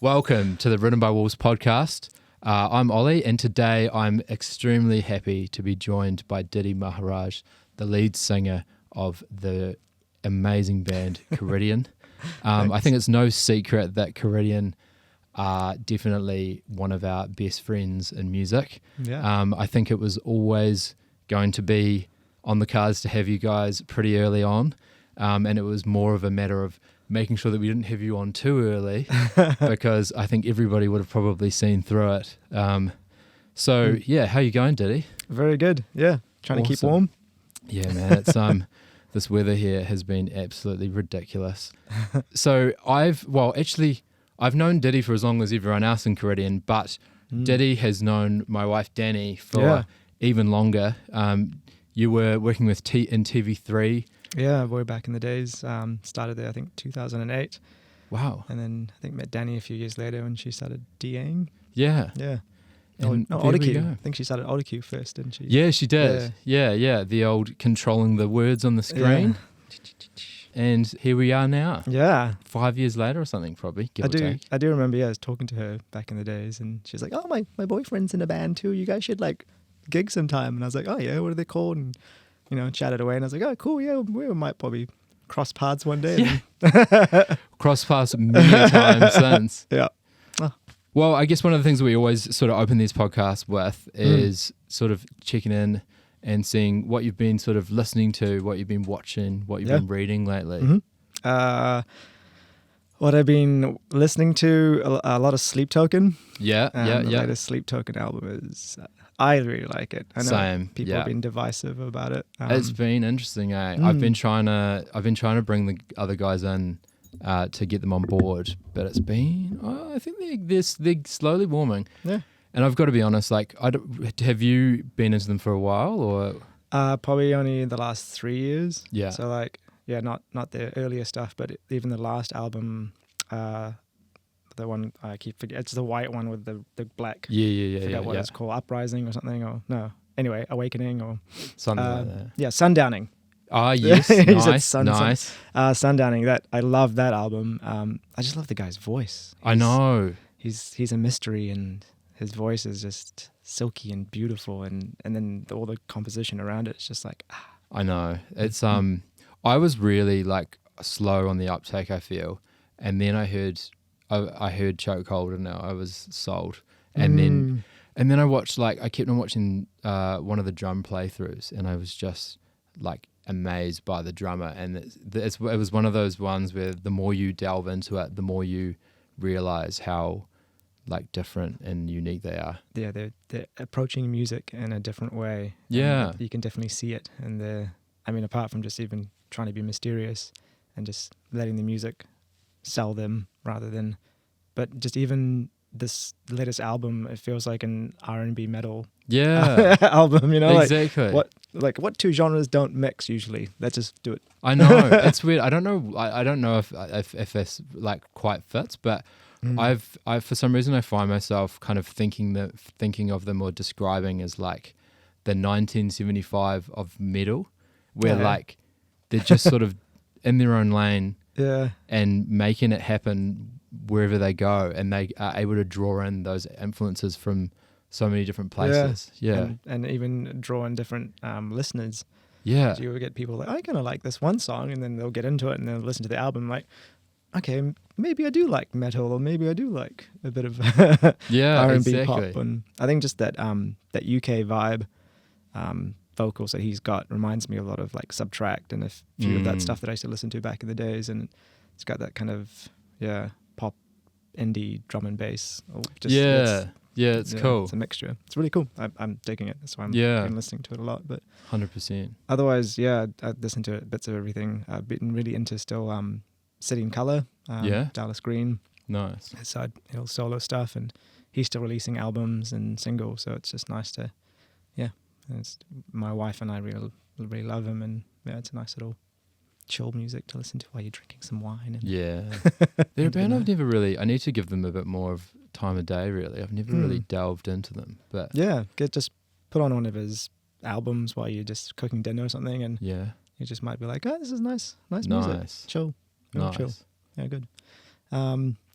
Welcome to the Written by Wolves podcast. I'm Ollie, and today I'm extremely happy to be joined by Dity Maharaj, the lead singer of the amazing band Coridian. I think it's no secret that Coridian are definitely one of our best friends in music. Yeah. I think it was always going to be on the cards to have you guys pretty early on, and it was more of a matter of making sure that we didn't have you on too early because I think everybody would have probably seen through it. So how you going, Dity? Very good. Yeah. Trying to keep warm. Yeah, man. It's this weather here has been absolutely ridiculous. So I've known Dity for as long as everyone else in Coridian, but Dity has known my wife Danny for even longer. You were working with in TV3. Yeah, way back in the days. Started there, I think, 2008. Wow. And then I think met Danny a few years later when she started DAing. Yeah. Yeah. And AutoCue. I think she started AutoCue first, didn't she? Yeah, she did. Yeah. The old controlling the words on the screen. Yeah. And here we are now. Yeah. 5 years later or something, probably, give or take. I do remember, I was talking to her back in the days, and she's like, oh, my boyfriend's in a band too. You guys should, gig sometime. And I was like, oh, yeah, what are they called? And chatted away, and I was like, oh, cool, yeah, we might probably cross paths one day. Yeah. Cross paths many times since. Yeah. Oh. Well, I guess one of the things we always sort of open these podcasts with is sort of checking in and seeing what you've been sort of listening to, what you've been watching, what you've been reading lately. Mm-hmm. What I've been listening to, a lot of Sleep Token. The latest Sleep Token album is... I really like it. I know people have been divisive about it. It's been interesting, eh? I've been trying to bring the other guys in to get them on board, but it's been I think they're slowly warming. Yeah. And I've got to be honest, have you been into them for a while or? Probably only the last 3 years. Yeah. So not the earlier stuff, but even the last album. The one I keep forgetting. It's the white one with the black. Yeah. I forget what it's called. Uprising or something. Or no. Anyway, Awakening or something like that. Yeah, Sundowning. Ah, yes. Nice. Nice. Sundowning. That I love that album. I just love the guy's voice. I know. He's a mystery, and his voice is just silky and beautiful, and then all the composition around it is just like. I know. It's I was really slow on the uptake, I feel, and then I heard Chokehold and I was sold. And then I watched I kept on watching one of the drum playthroughs, and I was just amazed by the drummer. And it was one of those ones where the more you delve into it, the more you realize how different and unique they are. Yeah, they're approaching music in a different way. Yeah. You can definitely see it. And apart from just even trying to be mysterious and just letting the music sell them rather than, but just even this latest album, it feels like an R&B metal album, exactly. What two genres don't mix usually? Let's just do it. I know. It's weird. I don't know if this quite fits, but I've for some reason I find myself kind of thinking of them or describing as the 1975 of metal, where they're just sort of in their own lane. Yeah, and making it happen wherever they go, and they are able to draw in those influences from so many different places. Yeah. And even draw in different listeners. Yeah. So you would get people I kind of like this one song, and then they'll get into it and they'll listen to the album okay, maybe I do like metal, or maybe I do like a bit of R&B pop. And I think just that UK vibe. Vocals that he's got reminds me a lot of Subtract and a few of that stuff that I used to listen to back in the days, and it's got that kind of pop indie drum and bass. It's cool. It's a mixture. It's really cool. I'm digging it. That's why I'm been listening to it a lot. But 100%. Otherwise, I listen to bits of everything. I've been really into still City and Colour. Dallas Green. Nice. His solo stuff, and he's still releasing albums and singles. So it's just nice to my wife and I really love him, and it's a nice little chill music to listen to while you're drinking some wine. They're a band I need to give them a bit more of time of day, really. I've never really delved into them. But just put on one of his albums while you're just cooking dinner or something, and you just might be like, oh, this is nice music. Chill. Nice. Chill. Yeah, good.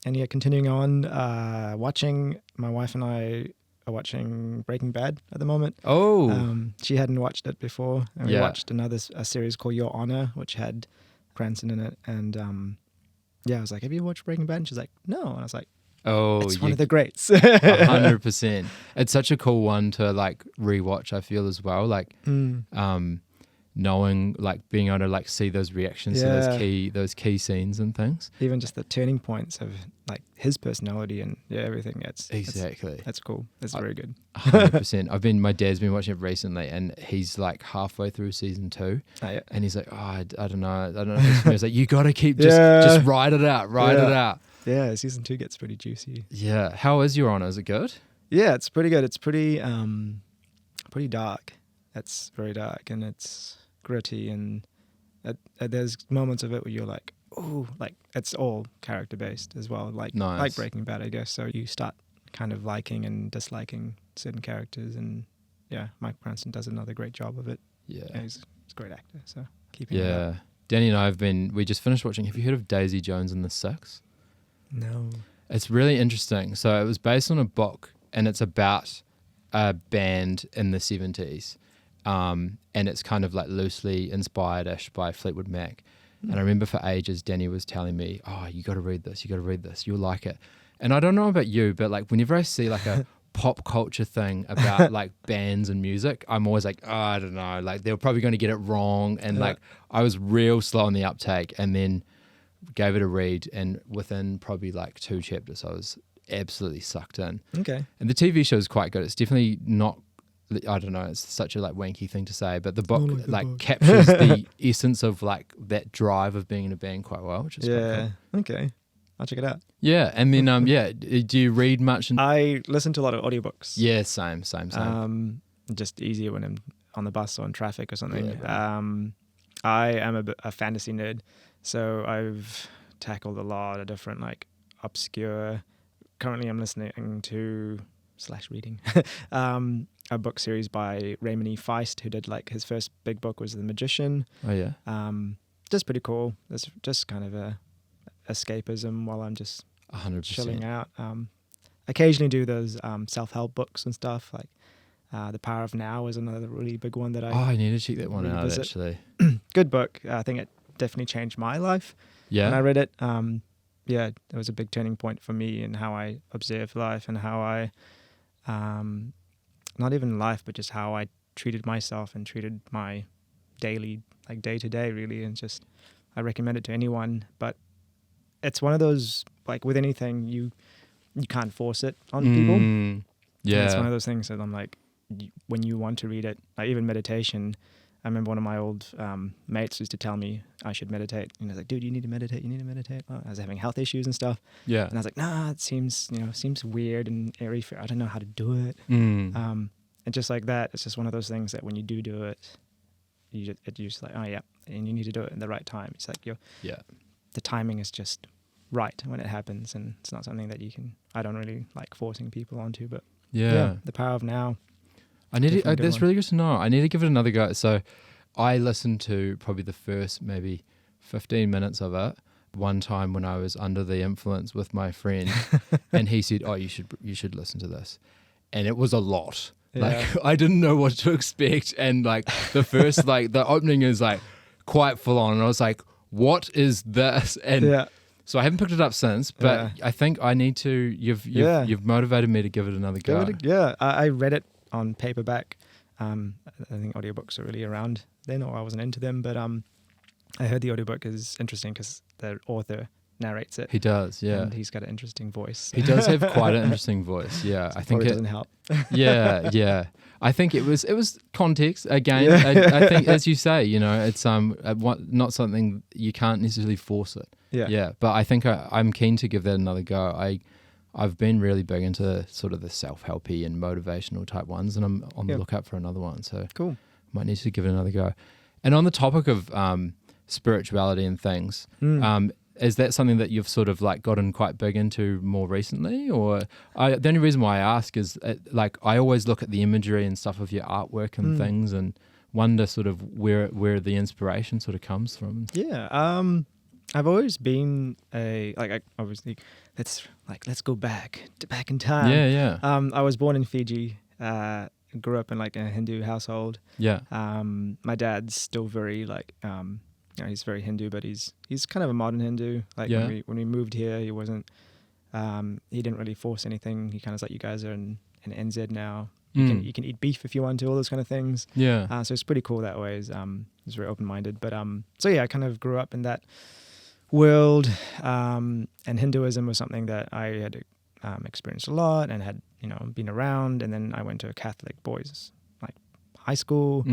And yeah, continuing on, my wife and I are watching Breaking Bad at the moment. Oh. She hadn't watched it before. And we watched a series called Your Honor, which had Cranston in it. And I was like, have you watched Breaking Bad? And she's like, no. And I was like, oh, it's one of the greats. 100%. It's such a cool one to like rewatch, I feel, as well. Like, knowing, like, being able to like see those reactions to those key scenes and things. Even just the turning points of like his personality and everything. That's cool. That's very good. 100%. My dad's been watching it recently, and he's like halfway through season 2, and he's like, oh, I don't know. I was like, you got to keep just ride it out, it out. Yeah, season 2 gets pretty juicy. Yeah. How is Your Honor? Is it good? Yeah, it's pretty good. It's pretty dark. It's very dark, and it's gritty, and there's moments of it where you're like, oh, like it's all character based as well, like like Breaking Bad, I guess. So you start kind of liking and disliking certain characters, and Mike Cranston does another great job of it. Yeah, he's a great actor. So keeping it up. Danny and I we just finished watching. Have you heard of Daisy Jones and the Six? No. It's really interesting. So it was based on a book, and it's about a band in the 70s. And it's kind of like loosely inspired-ish by Fleetwood Mac. And I remember for ages, Danny was telling me, oh, you got to read this, you'll like it. And I don't know about you, but like whenever I see like a pop culture thing about like bands and music, I'm always like, oh, I don't know, like they're probably going to get it wrong. And like I was real slow on the uptake, and then gave it a read, and within probably like 2 chapters, I was absolutely sucked in. Okay. And the TV show is quite good. It's definitely not, I don't know, it's such a like wanky thing to say, but the book captures the essence of like that drive of being in a band quite well, which is quite cool. Okay, I'll check it out. Yeah, and then do you read much? I listen to a lot of audiobooks. Yeah, same. Just easier when I'm on the bus or in traffic or something. Yeah. I am a fantasy nerd, so I've tackled a lot of different like obscure. Currently, I'm listening to /reading a book series by Raymond E. Feist, who did like his first big book was The Magician. Oh yeah. Just pretty cool. It's just kind of a escapism while I'm just 100% chilling out. Occasionally do those self-help books and stuff like The Power of Now is another really big one that I need to check that one out actually. Good book. I think it definitely changed my life. Yeah. When I read it, it was a big turning point for me in how I observe life and how I not even life, but just how I treated myself and treated my daily, like day to day really. And just, I recommend it to anyone, but it's one of those, like with anything, you can't force it on people. Yeah. And it's one of those things that I'm like, when you want to read it, like even meditation, I remember one of my old mates used to tell me I should meditate. And I was like, dude, you need to meditate. Well, I was having health issues and stuff. Yeah. And I was like, nah, it seems weird and airy. I don't know how to do it. And just like that, it's just one of those things that when you do it, you're just like, oh yeah, and you need to do it in the right time. It's like the timing is just right when it happens, and it's not something that I don't really like forcing people onto, but The Power of Now. That's really good to know. I need to give it another go. So I listened to probably the first maybe 15 minutes of it one time when I was under the influence with my friend, and he said, oh, you should listen to this. And it was a lot. Yeah. Like I didn't know what to expect, and like the first like the opening is like quite full on, and I was like, what is this? And so I haven't picked it up since, but I think I need to. You've motivated me to give it another go. I read it on paperback. I think audiobooks are really around then, or I wasn't into them, but I heard the audiobook is interesting because the author narrates it. He does, yeah. And he's got an interesting voice. He does have quite an interesting voice, yeah. So I think it doesn't help. Yeah. I think it was context again. I think, as you say, it's not something you can't necessarily force it. Yeah. But I think I'm keen to give that another go. I've been really big into sort of the self-helpy and motivational type ones, and I'm on the lookout for another one. So cool. Might need to give it another go. And on the topic of spirituality and things, is that something that you've sort of like gotten quite big into more recently? Or the only reason why I ask is like I always look at the imagery and stuff of your artwork and things, and wonder sort of where the inspiration sort of comes from. Yeah. I've always been obviously let's go back in time. Yeah. I was born in Fiji. Grew up in like a Hindu household. Yeah. My dad's still very like he's very Hindu, but he's kind of a modern Hindu. Like when we moved here, he wasn't. He didn't really force anything. He kind of like, you guys are in NZ now. You can eat beef if you want to, all those kind of things. Yeah. So it's pretty cool that way. He's very open-minded. But so yeah, I kind of grew up in that world. And Hinduism was something that I had experienced a lot and had been around. And then I went to a Catholic boys like high school.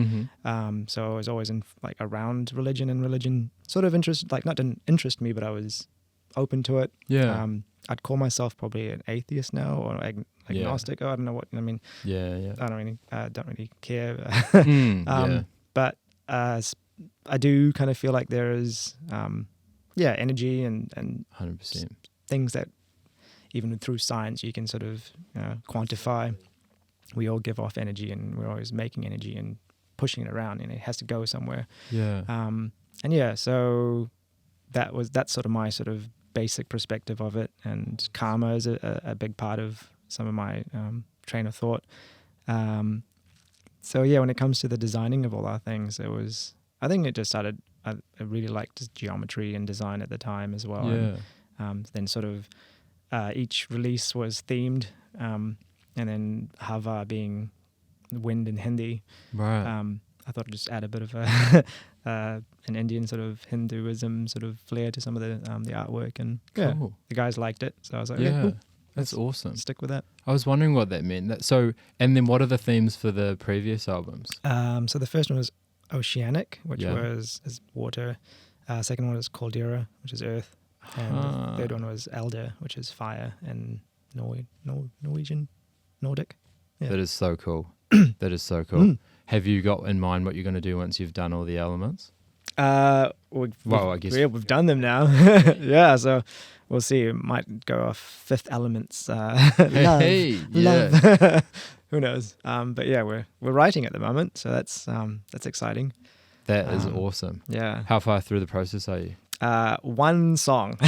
So I was always in like around religion, and religion sort of didn't interest me, but I was open to it. Yeah. I'd call myself probably an atheist now, or agnostic. I don't know what I mean. Yeah. I don't really care. Yeah. But I do kind of feel like there is energy and 100% things that even through science you can sort of quantify. We all give off energy, and we're always making energy and pushing it around, and it has to go somewhere. Yeah. So that's sort of my sort of basic perspective of it, and karma is a big part of some of my train of thought. So yeah, when it comes to the designing of all our things, I think it just started. I really liked geometry and design at the time as well. Yeah. And, then sort of each release was themed, and then Hava being wind in Hindi. Right. I thought I'd just add a bit of an Indian sort of Hinduism sort of flair to some of the artwork, and cool. The guys liked it, so I was like, yeah, cool. That's awesome. Stick with that. I was wondering what that meant. And then what are the themes for the previous albums? So the first one was Oceanic, which is water. Second one was Caldera, which is earth, and the third one was Elder, which is fire, and Norwegian, Nordic. Yeah. That is so cool. That is so cool. Have you got in mind what you're going to do once you've done all the elements? I guess we've done them now. Yeah, so we'll see. It might go off Fifth Elements. Love. Who knows? But yeah, we're writing at the moment, so that's exciting. That is awesome. Yeah. How far through the process are you? One song.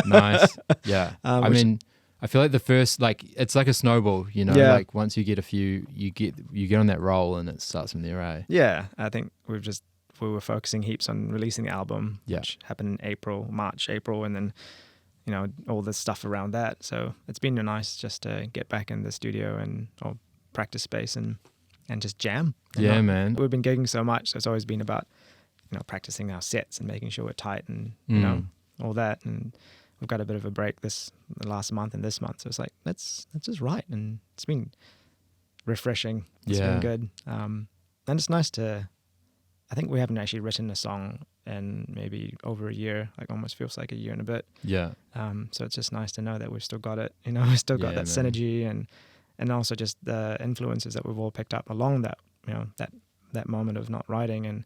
Nice. Yeah. I mean, I feel like the first, it's like a snowball, like once you get a few, you get on that roll and it starts from there, eh? Yeah. I think we were focusing heaps on releasing the album, which happened in March, April, and then, all the stuff around that. So it's been nice just to get back in the studio or practice space and just jam. Man. We've been gigging so much, so it's always been about, practicing our sets and making sure we're tight and, all that. And we've got a bit of a break the last month and this month. So it's like, let's just write. And it's been refreshing. It's been good. And it's nice I think we haven't actually written a song in maybe over a year, like almost feels like a year and a bit. Yeah. So it's just nice to know that we've still got it, we've still got that synergy and also just the influences that we've all picked up along that, that moment of not writing. And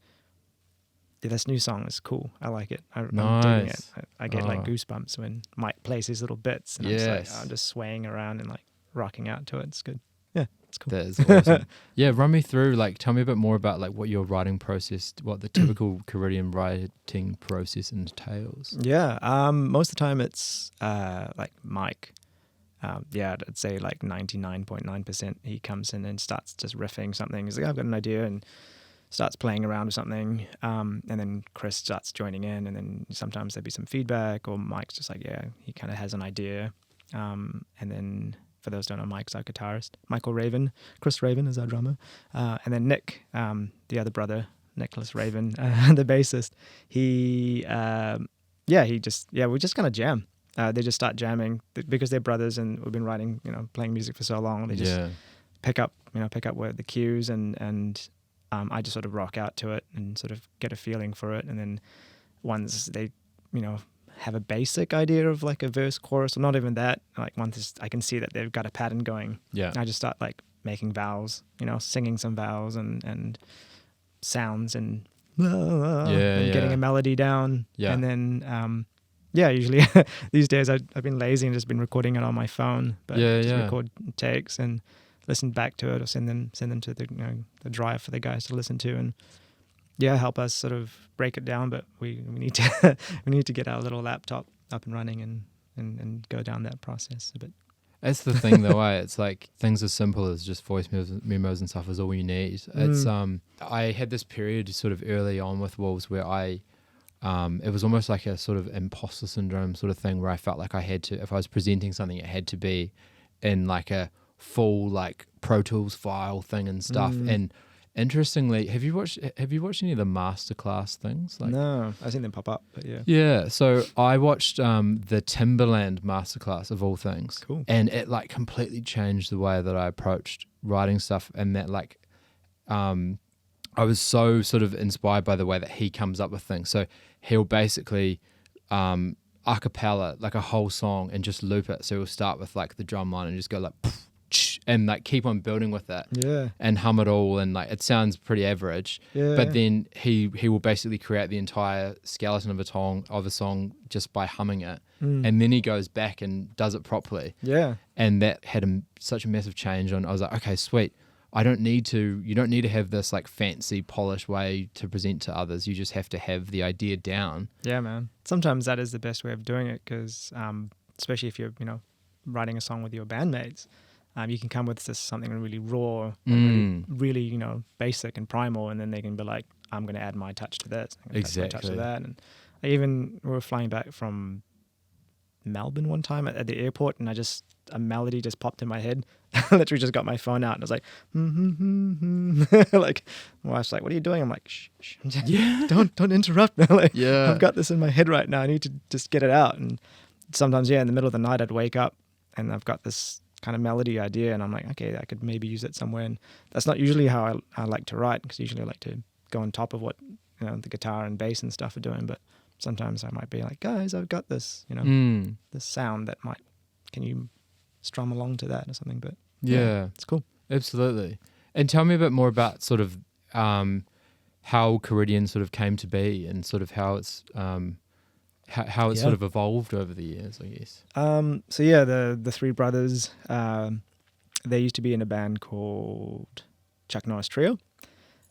this new song is cool. I like it. I'm digging it. I get like goosebumps when Mike plays his little bits. And I'm just swaying around and like rocking out to it. It's good. Yeah, it's cool. That is awesome. Yeah, run me through, tell me a bit more about what your writing process, what the typical Coridian writing process entails. Yeah, most of the time it's like Mike. I'd say like 99.9% he comes in and starts just riffing something. He's like, I've got an idea, and starts playing around with something, and then Chris starts joining in, and then sometimes there'd be some feedback, or Mike's just like, he kind of has an idea, and then for those who don't know, Mike's our guitarist, Michael Raven, Chris Raven is our drummer, and then Nick, the other brother, Nicholas Raven, the bassist, we just kind of jam. They just start jamming because they're brothers, and we've been writing, playing music for so long. They just pick up where the cues, and I just sort of rock out to it and sort of get a feeling for it. And then once they, have a basic idea of like a verse, chorus, or not even that, like once I can see that they've got a pattern going, I just start like making vowels, singing some vowels and sounds and getting a melody down. Yeah. And then, usually these days I've been lazy and just been recording it on my phone, but record takes and listen back to it, or send them to the drive for the guys to listen to, and help us sort of break it down. But we need to we need to get our little laptop up and running and go down that process a bit. That's the thing though, it's like things as simple as just voice memos and stuff is all you need. It's I had this period sort of early on with Wolves where it was almost like a sort of imposter syndrome sort of thing where I felt like I had to, if I was presenting something, it had to be in like a full like Pro Tools file thing and stuff. And interestingly, have you watched any of the masterclass things? Like, no, I've seen them pop up, but yeah. Yeah, so I watched the Timbaland masterclass of all things. Cool. And it like completely changed the way that I approached writing stuff, and that like I was so sort of inspired by the way that he comes up with things. So he'll basically a cappella like a whole song and just loop it. So he'll start with like the drum line and just go like and like keep on building with it, and hum it all, and like it sounds pretty average, but then he will basically create the entire skeleton of a song just by humming it, and then he goes back and does it properly, and that had such a massive change on. I was like, okay, sweet. You don't need to have this like fancy polished way to present to others. You just have to have the idea down. Yeah, man. Sometimes that is the best way of doing it, because especially if you're writing a song with your bandmates. You can come with just something really raw, really basic and primal, and then they can be like, I'm going to add my touch to this, exactly, touch to that. And we were flying back from Melbourne one time at the airport, and a melody just popped in my head. I literally just got my phone out, and I was like, like, my wife's like, what are you doing? I'm like, shh. don't interrupt. Like, I've got this in my head right now. I need to just get it out. And sometimes, in the middle of the night, I'd wake up and I've got this kind of melody idea, and I'm like, okay, I could maybe use it somewhere. And that's not usually how I like to write, because usually I like to go on top of what the guitar and bass and stuff are doing. But sometimes I might be like, guys, I've got this, this sound that can you strum along to that or something? But yeah, it's cool. Absolutely. And tell me a bit more about sort of how Coridian sort of came to be, and sort of how it's how it's sort of evolved over the years, I guess. So yeah, the three brothers, they used to be in a band called Chuck Norris Trio.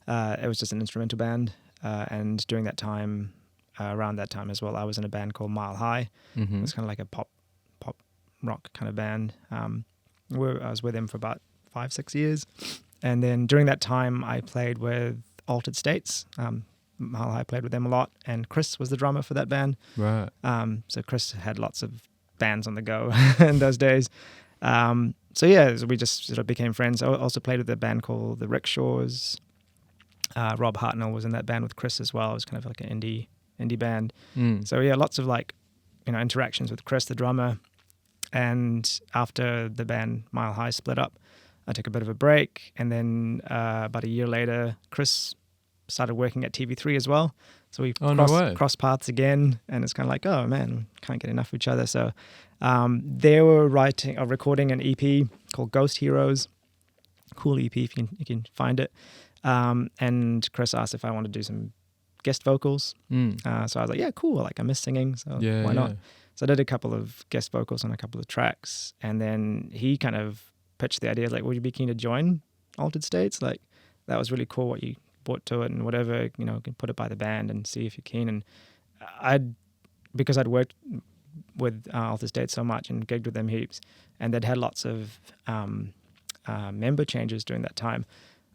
It was just an instrumental band, and during that time, around that time as well, I was in a band called Mile High. It was kind of like a pop rock kind of band. I was with them for about 5-6 years, and then during that time, I played with Altered States. Mile High played with them a lot, and Chris was the drummer for that band. Right. So Chris had lots of bands on the go in those days. So we just sort of became friends. I also played with a band called the Rickshaws. Rob Hartnell was in that band with Chris as well. It was kind of like an indie band. So lots of like interactions with Chris, the drummer. And after the band Mile High split up, I took a bit of a break, and then about a year later, Chris started working at TV3 as well. So we crossed paths again, and it's kind of like, oh man, we can't get enough of each other. So they were recording an EP called Ghost Heroes. Cool EP if you can find it. And Chris asked if I wanted to do some guest vocals. So I was like, yeah, cool. Like, I miss singing, so why not? So I did a couple of guest vocals on a couple of tracks, and then he kind of pitched the idea, like, would you be keen to join Altered States? Like, that was really cool what you brought to it, and whatever, can put it by the band and see if you're keen. And because I'd worked with Altered States so much and gigged with them heaps, and they'd had lots of member changes during that time,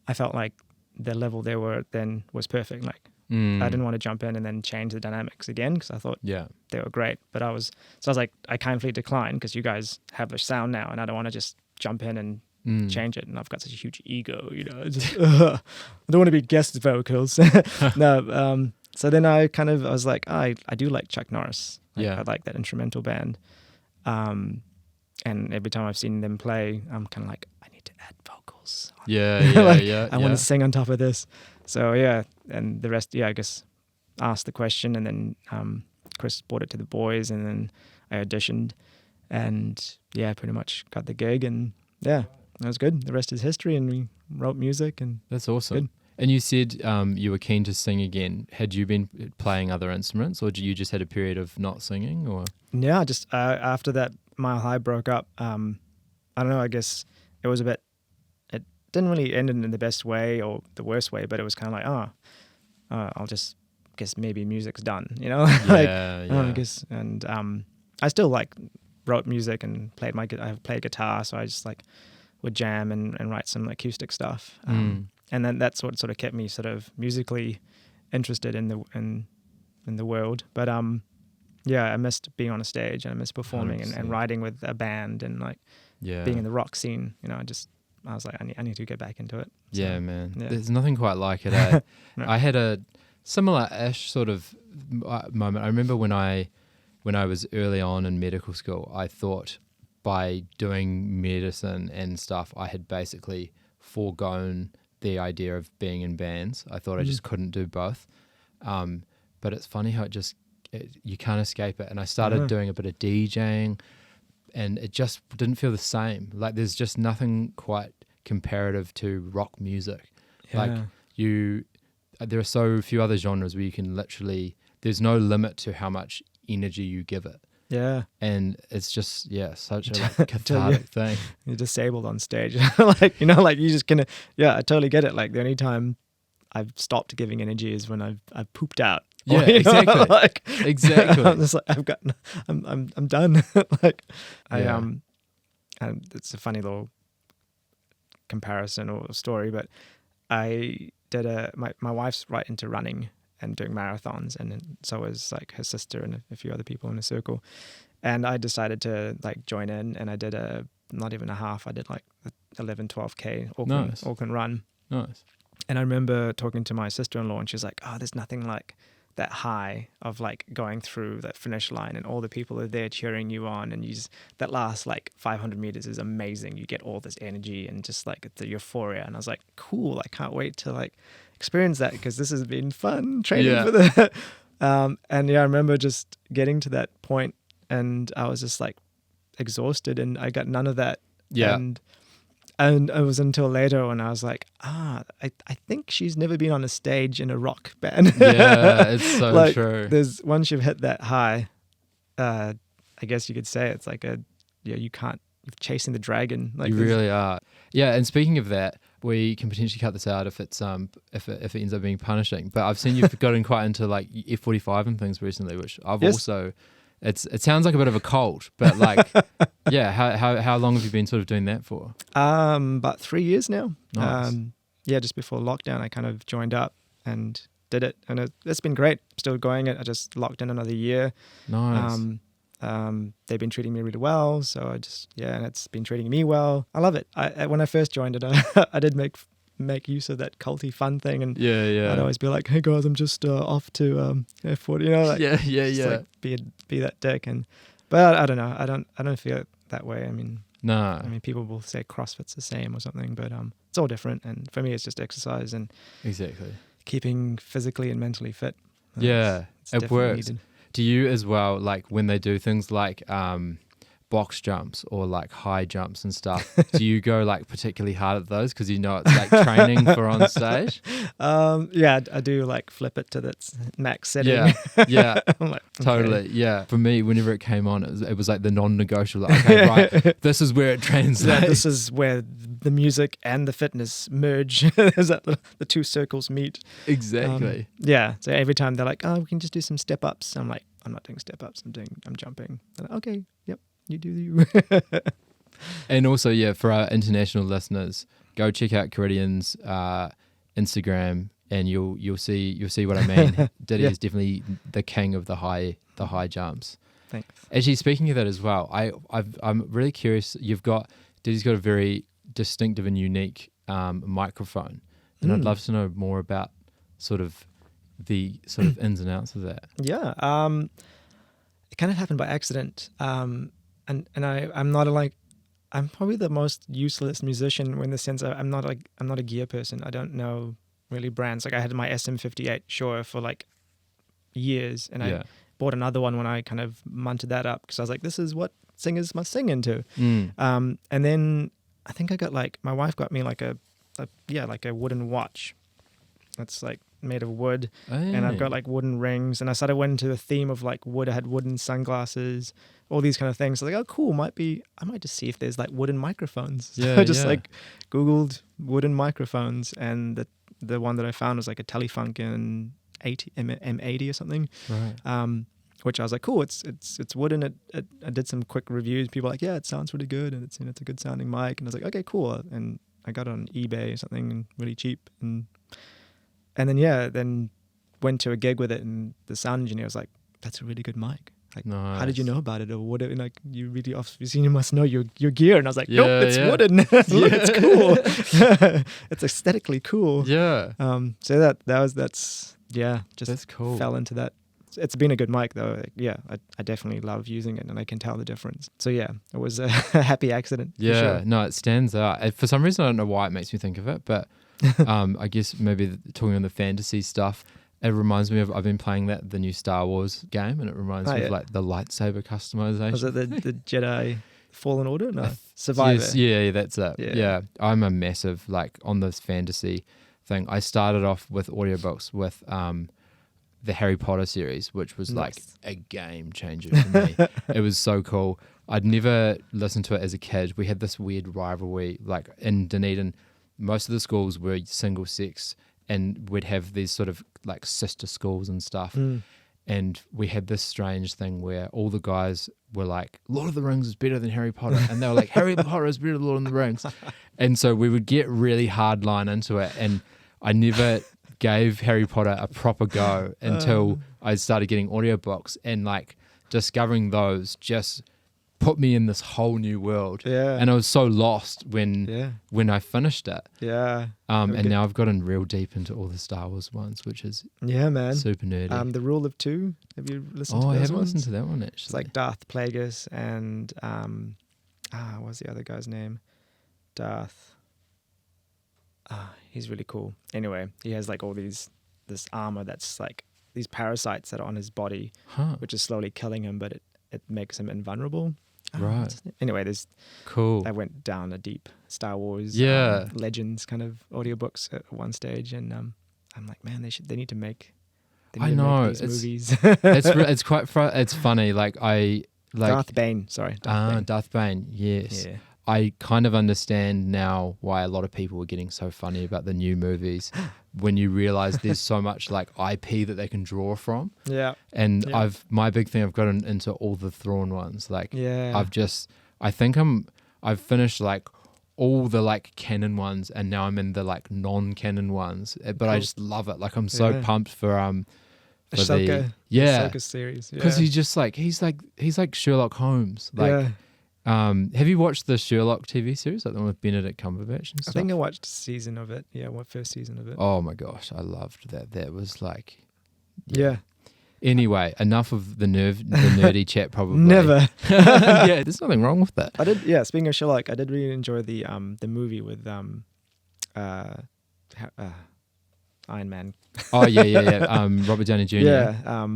I felt like the level they were at then was perfect. Like, I didn't want to jump in and then change the dynamics again, because I thought they were great. But I was like, I kindly decline, because you guys have a sound now, and I don't want to just jump in and change it. And I've got such a huge ego, just, I don't want to be guest vocals. No. So then I was like, I do like Chuck Norris. I like that instrumental band. And every time I've seen them play, I'm kind of like, I need to add vocals. I want to sing on top of this. So and the rest, I guess, asked the question, and then Chris brought it to the boys, and then I auditioned, and pretty much got the gig, and that was good. The rest is history, and we wrote music, and that's awesome. Good. And you said you were keen to sing again. Had you been playing other instruments, or you just had a period of not singing, or? Yeah, just after that Mile High broke up, I don't know, I guess it was it didn't really end in the best way or the worst way, but it was kind of like, I'll just guess maybe music's done, you know. Like, I guess, and I still like wrote music and I played guitar, so I just like would jam and write some acoustic stuff, and then that's what sort of kept me sort of musically interested in the world. But I missed being on a stage, and I missed performing and writing with a band and like being in the rock scene. You know, I was like, I need to get back into it. So, yeah, man. Yeah. There's nothing quite like it. Eh? No. I had a similar-ish sort of moment. I remember when I was early on in medical school, I thought by doing medicine and stuff, I had basically foregone the idea of being in bands. I thought I just couldn't do both. But it's funny how you can't escape it. And I started doing a bit of DJing, and it just didn't feel the same. Like there's just nothing quite comparative to rock music. Yeah. Like there are so few other genres where you can literally, there's no limit to how much energy you give it. Yeah. And it's just, such a cathartic thing. You're disabled on stage. Like, you know, like you just gonna, I totally get it. Like the only time I've stopped giving energy is when I've pooped out. Yeah, exactly. Like, exactly. I'm just like, I'm done. Like, and it's a funny little comparison or story, but I did my wife's right into running and doing marathons, and so is like her sister and a few other people in the circle. And I decided to like join in, and I did not even a half. I did like 11, 12K Auckland run. Nice. And I remember talking to my sister-in-law, and she's like, "Oh, there's nothing like that high of like going through that finish line and all the people are there cheering you on, and that last like 500 meters is amazing. You get all this energy and just like the euphoria." And I was like, cool, I can't wait to like experience that, because this has been fun training for that. And I remember just getting to that point, and I was just like exhausted, and I got none of that. Yeah. And it was until later when I was like, I think she's never been on a stage in a rock band. Yeah, it's so like, true. There's once you've hit that high, I guess you could say it's like you can't, chasing the dragon. Like you really are. Yeah, and speaking of that, we can potentially cut this out if it's if it ends up being punishing. But I've seen you've gotten quite into like F45 and things recently, which I've also. It sounds like a bit of a cult, but like, how long have you been sort of doing that for? About 3 years now. Nice. Just before lockdown, I kind of joined up and did it, and it's been great. Still going it. I just locked in another year. Nice. They've been treating me really well, so I just and it's been treating me well. I love it. When I first joined it, I did make use of that culty fun thing, and I'd always be like, "Hey guys, I'm just off to F40," you know, like like be that dick, but I don't know, I don't feel it that way. I mean, people will say CrossFit's the same or something, but it's all different, and for me, it's just exercise and keeping physically and mentally fit. It works. Needed. Do you as well, like when they do things like box jumps or like high jumps and stuff, do you go like particularly hard at those because you know it's like training for on stage? I do like flip it to its max setting. Yeah. I'm like, totally. Yeah. For me, whenever it came on, it was like the non-negotiable. Like, okay, right, this is where it translates. This is where the music and the fitness merge. Is that the two circles meet? Exactly. So every time they're like, "Oh, we can just do some step ups." I'm like, "I'm not doing step ups. I'm jumping." They're like, "Okay, yep. You do you." And also, for our international listeners, go check out Coridian's Instagram, and you'll see what I mean. Dity is definitely the king of the high jumps. Thanks. Actually, speaking of that as well, I'm really curious. Dity's got a very distinctive and unique microphone, and I'd love to know more about the ins and outs of that. Yeah, it kind of happened by accident. And I'm probably the most useless musician in the sense I'm not a gear person. I don't know really brands. Like I had my SM58 Shure for like years, and I bought another one when I kind of munted that up because I was like, this is what singers must sing into. And then I think I got my wife got me like a wooden watch. That's like made of wood, and I've got like wooden rings, and I started went into the theme of like wood. I had wooden sunglasses, all these kind of things. So like, oh cool, I might just see if there's like wooden microphones. So I just like Googled wooden microphones, and the one that I found was like a Telefunken M80 or something. Right. Which I was like, cool, it's wooden. I did some quick reviews. People were like, yeah, it sounds really good, and it's a good sounding mic. And I was like, okay, cool. And I got it on eBay or something, and really cheap. And then went to a gig with it, and the sound engineer was like, that's a really good mic. Like, nice. How did you know about it, or what? Like, you must know your gear. And I was like, nope, it's wooden. It's cool. It's aesthetically cool. Yeah. So that's cool. Fell into that. It's been a good mic though. Like, yeah, I definitely love using it, and I can tell the difference. So yeah, it was a happy accident. Yeah, sure. No, it stands out. For some reason, I don't know why it makes me think of it, but I guess maybe talking on the fantasy stuff, it reminds me of, I've been playing the new Star Wars game, and it reminds me of like the lightsaber customization. Was it the Jedi Fallen Order? No, Survivor. Yes, yeah, that's it. Yeah, I'm a massive, like, on this fantasy thing. I started off with audiobooks with the Harry Potter series, which was like a game changer for me. It was so cool. I'd never listened to it as a kid. We had this weird rivalry, like in Dunedin, most of the schools were single sex, and we'd have these sort of like sister schools and stuff. And we had this strange thing where all the guys were like, Lord of the Rings is better than Harry Potter. And they were like, Harry Potter is better than Lord of the Rings. And so we would get really hard line into it. And I never gave Harry Potter a proper go until I started getting audiobooks, and like discovering those just put me in this whole new world. Yeah. And I was so lost when I finished it. Yeah. And now I've gotten real deep into all the Star Wars ones, which is man, super nerdy. The Rule of Two. Have you listened to those those I haven't ones? listened to that one actually. It's like Darth Plagueis and what's the other guy's name? Darth. He's really cool. Anyway, he has like all this armor that's like these parasites that are on his body, which is slowly killing him, but it makes him invulnerable. Right. Anyway, there's cool. I went down a deep Star Wars Legends kind of audiobooks at one stage, and I'm like, man, they need to make. I know make these movies. it's quite it's funny. Like Darth Bane. Sorry. Darth Bane. Yes. Yeah. I kind of understand now why a lot of people were getting so funny about the new movies when you realize there's so much like IP that they can draw from. Yeah. And my big thing, I've gotten into all the Thrawn ones. Like I've finished like all the like canon ones, and now I'm in the like non-canon ones. But cool. I just love it. Like I'm so pumped for Ahsoka, Ahsoka series. Because he's like Sherlock Holmes. Like have you watched the Sherlock TV series, like the one with Benedict Cumberbatch and stuff? I think I watched a season of it. Yeah, first season of it. Oh my gosh, I loved that. That was like, yeah. Anyway, enough of the nerdy chat. Probably never. Yeah, there's nothing wrong with that. I did. Yeah, speaking of Sherlock, I did really enjoy the movie with Iron Man. Oh yeah. Robert Downey Jr. Yeah.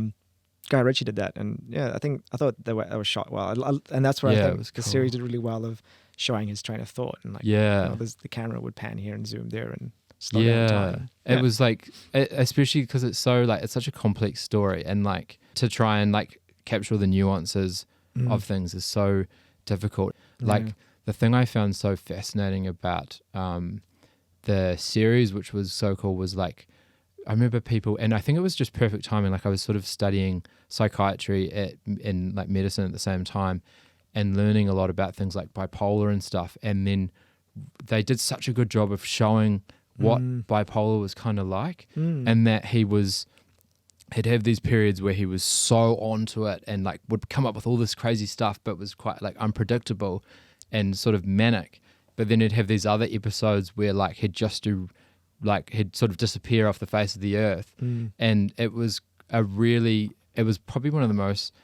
Guy Ritchie did that, and I thought they were shot well, and that's where I think the series did really well of showing his train of thought, and like the camera would pan here and zoom there and slow down time. It was like, especially because it's so like it's such a complex story, and like to try and like capture the nuances of things is so difficult. Like the thing I found so fascinating about the series, which was so cool, was like, I remember people, and I think it was just perfect timing. Like I was sort of studying psychiatry in like medicine at the same time, and learning a lot about things like bipolar and stuff. And then they did such a good job of showing what bipolar was kind of like, and that he'd have these periods where he was so onto it and like would come up with all this crazy stuff, but was quite like unpredictable and sort of manic. But then he'd have these other episodes where like he'd sort of disappear off the face of the earth. And it was probably one of the most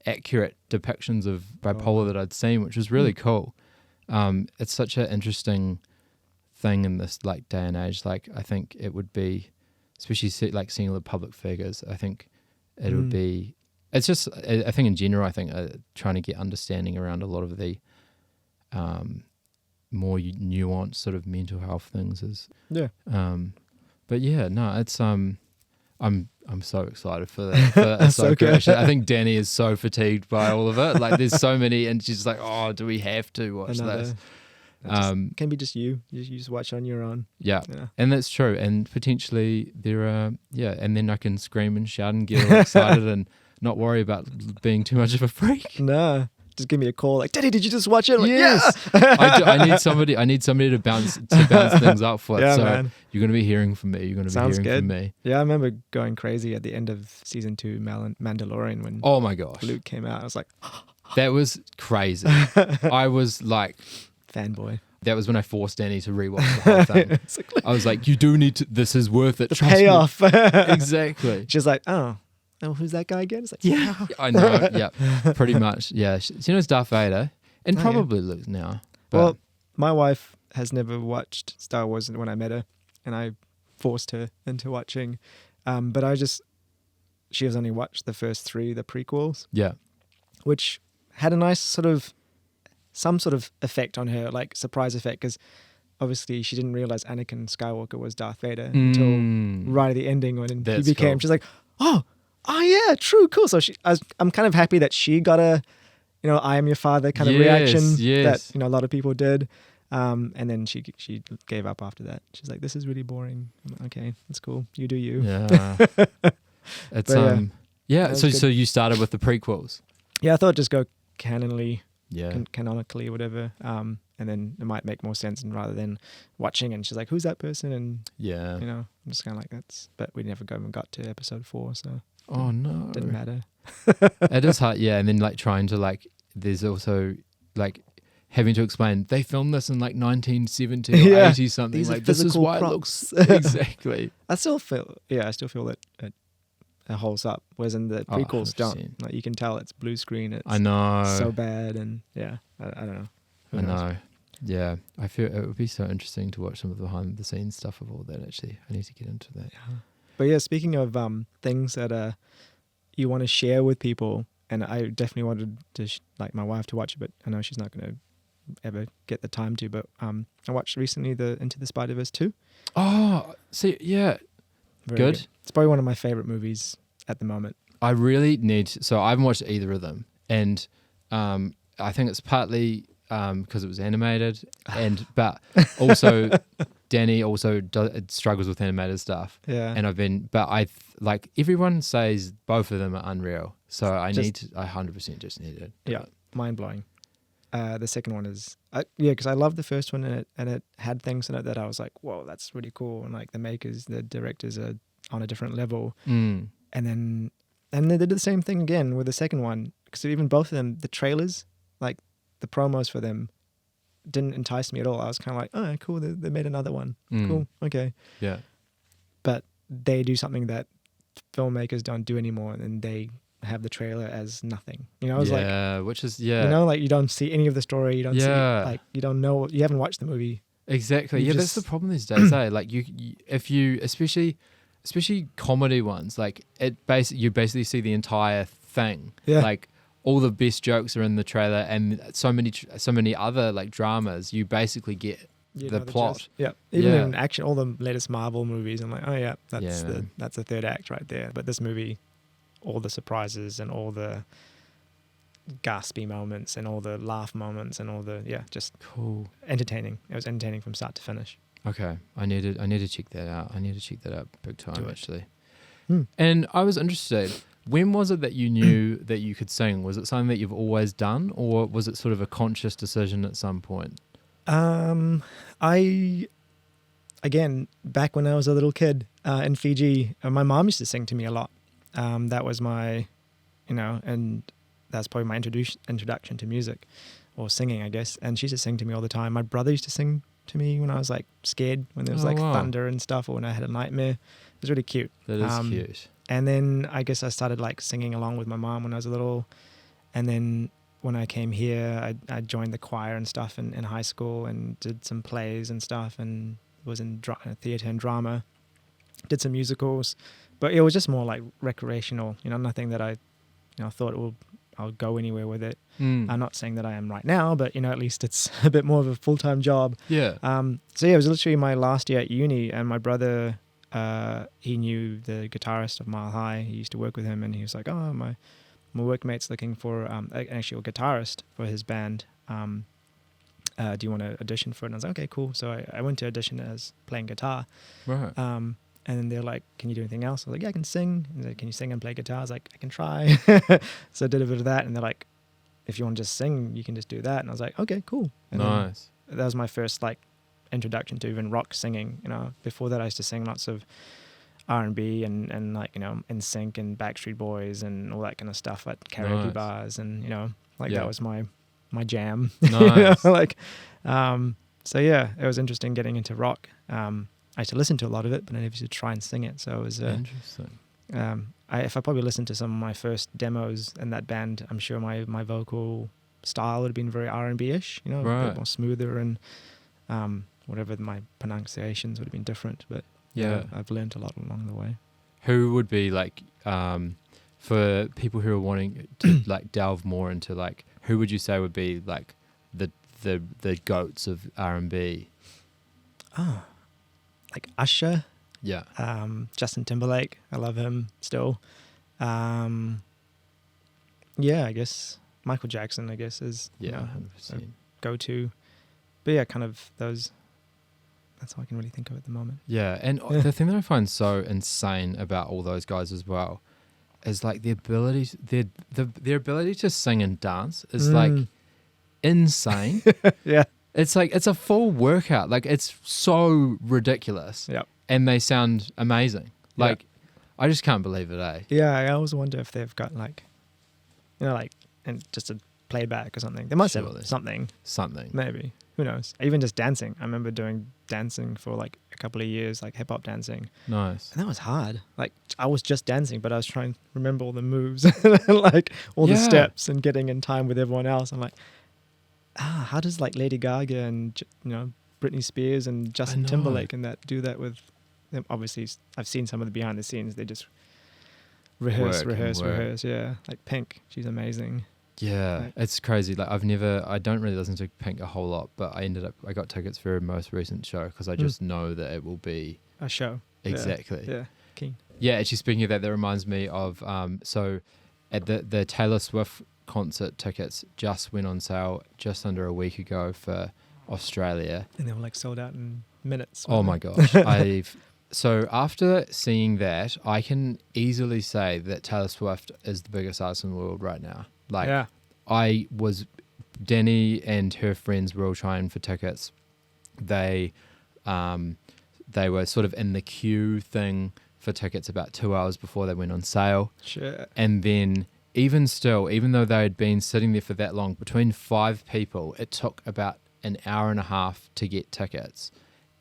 accurate depictions of bipolar that I'd seen, which was really cool. It's such an interesting thing in this like day and age. Like I think it would be, especially like seeing all the public figures, I think it would be, it's just, I think in general, I think trying to get understanding around a lot of the more nuanced sort of mental health things is but yeah, no, it's I'm so excited for that for Ahsoka. I think Danny is so fatigued by all of it. Like there's so many, and she's like, oh, do we have to watch this? Can be just you. You just watch on your own. Yeah, and that's true. And potentially there are, and then I can scream and shout and get all excited and not worry about being too much of a freak. No. Just give me a call like, Daddy, did you just watch it? I'm yes. Like, yeah! I need somebody to bounce things up for it. Yeah, so man. You're going to be hearing from me. You're going to be hearing from me. Yeah, I remember going crazy at the end of season 2 Mandalorian when oh my gosh, Luke came out. I was like, that was crazy. I was like fanboy. That was when I forced Danny to rewatch the whole thing. I was like, you do need to, this is worth it. The payoff. Exactly. She's like, oh, who's that guy again? It's like, yeah, I know. Yeah, pretty much. Yeah, she knows Darth Vader and probably Luke now. But. Well, my wife has never watched Star Wars when I met her, and I forced her into watching. But she has only watched the first 3, the prequels. Yeah, which had a nice some sort of effect on her, like surprise effect, because obviously she didn't realize Anakin Skywalker was Darth Vader until right at the ending when he became. Cool. She's like, oh yeah, true, cool. So I'm kind of happy that she got a, I am your father kind of reaction that a lot of people did. And then she gave up after that. She's like, this is really boring. I'm like, okay, that's cool. You do you. Yeah. It's So you started with the prequels. Yeah, I thought just go canonically, whatever. And then it might make more sense, and rather than watching and she's like, who's that person? And I'm just kind of like, but we never even got to episode 4, so. Oh no. Didn't matter. It is hard, and then like trying to there's also like having to explain they filmed this in like 1970 or 80 something. These like this is why props. It looks exactly. I still feel that it holds up, whereas in the prequels don't. Like you can tell it's blue screen. It's I know so bad, and I don't know. I know. Yeah, I feel it would be so interesting to watch some of the behind the scenes stuff of all that. Actually, I need to get into that. Yeah. But yeah, speaking of things that you want to share with people, and I definitely wanted to like my wife to watch it, but I know she's not going to ever get the time to. But I watched recently the Into the Spider-Verse 2. Oh, see, yeah, very good. It's probably one of my favorite movies at the moment. I really need. So I haven't watched either of them, and I think it's partly because it was animated, but also. Danny also struggles with animated stuff. Yeah. And like everyone says both of them are unreal. So I 100% just need it. Yeah. Mind blowing. The second one is, because I loved the first one and it had things in it that I was like, whoa, that's really cool. And like the directors are on a different level. And then they did the same thing again with the second one. Because even both of them, the trailers, like the promos for them, didn't entice me at all. I was kind of like, oh, cool, they made another one. Cool, okay. Yeah. But they do something that filmmakers don't do anymore, and they have the trailer as nothing. Which is like you don't see any of the story. You don't see, like you don't know. You haven't watched the movie. Exactly. That's the problem these days. Like if you especially comedy ones, like you basically see the entire thing. Yeah. Like. All the best jokes are in the trailer, and so many other like dramas. You basically get the plot. Even in action, all the latest Marvel movies. I'm like, oh yeah, that's the third act right there. But this movie, all the surprises and all the gaspy moments and all the laugh moments and all the just cool, entertaining. It was entertaining from start to finish. Okay, I need to check that out. I need to check that out big time actually. And I was interested. When was it that you knew that you could sing? Was it something that you've always done, or was it sort of a conscious decision at some point? Again, back when I was a little kid in Fiji, my mom used to sing to me a lot. That was my, and that's probably my introduction to music or singing, I guess. And she used to sing to me all the time. My brother used to sing to me when I was like scared, when there was thunder and stuff, or when I had a nightmare. It was really cute. That is cute. And then I guess I started like singing along with my mom when I was little. And then when I came here, I joined the choir and stuff in high school and did some plays and stuff, and was in theatre and drama. Did some musicals, but it was just more like recreational, nothing that I thought I'll go anywhere with it. I'm not saying that I am right now, but at least it's a bit more of a full-time job. Yeah. So yeah, it was literally my last year at uni, and my brother, he knew the guitarist of Mile High. He used to work with him, and he was like, oh, my workmate's looking for actually a guitarist for his band. do you want to audition for it? And I was like, okay, cool. So I went to audition as playing guitar. Right. And then they're like, can you do anything else? I was like, yeah, I can sing. And they're like, can you sing and play guitar? I was like, I can try. So I did a bit of that. And they're like, if you want to just sing, you can just do that. And I was like, okay, cool. And nice. That was my first like introduction to even rock singing. You know, before that I used to sing lots of R&B and like, you know, NSYNC and Backstreet Boys and all that kind of stuff at karaoke bars. And, you know, like that was my jam. Nice. You know, like, so yeah, it was interesting getting into rock. I used to listen to a lot of it, but I never used to try and sing it. So it was interesting. If I probably listened to some of my first demos in that band, I'm sure my vocal style would have been very R&B-ish, you know, a bit more smoother, and whatever my pronunciations would have been different. But yeah, I've learned a lot along the way. Who would be like, for people who are wanting to like delve more into like, who would you say would be like the goats of R&B? Oh, like Usher. Yeah. Justin Timberlake. I love him still. Yeah, I guess Michael Jackson, I guess, is you know, a go-to. But yeah, kind of those. That's all I can really think of at the moment. Yeah, and the thing that I find so insane about all those guys as well is like the ability, their ability to sing and dance is like insane. Yeah. It's like, it's a full workout. Like, it's so ridiculous. Yep. And they sound amazing. Like, I just can't believe it, eh? Yeah, I always wonder if they've got like, you know, like, and just a playback or something. They must have something. Something. Maybe. Who knows? Even just dancing. I remember doing dancing for like a couple of years, like hip-hop dancing. Nice. And that was hard. Like, I was just dancing, but I was trying to remember all the moves, like all the steps and getting in time with everyone else. I'm like, how does like Lady Gaga and, you know, Britney Spears and Justin Timberlake and that do that with them? Obviously, I've seen some of the behind the scenes. They just rehearse. Yeah, like Pink, she's amazing. Yeah, it's crazy. Like I don't really listen to Pink a whole lot, but I got tickets for her most recent show because I just know that it will be a show. Exactly. Yeah, keen. Yeah, actually, speaking of that reminds me of so at the Taylor Swift concert tickets just went on sale just under a week ago for Australia, and they were like sold out in minutes. Oh my gosh. So after seeing that, I can easily say that Taylor Swift is the biggest artist in the world right now. Like, Danny and her friends were all trying for tickets. They were sort of in the queue thing for tickets about 2 hours before they went on sale. Sure. And then even though they had been sitting there for that long, between 5 people, it took about an hour and a half to get tickets.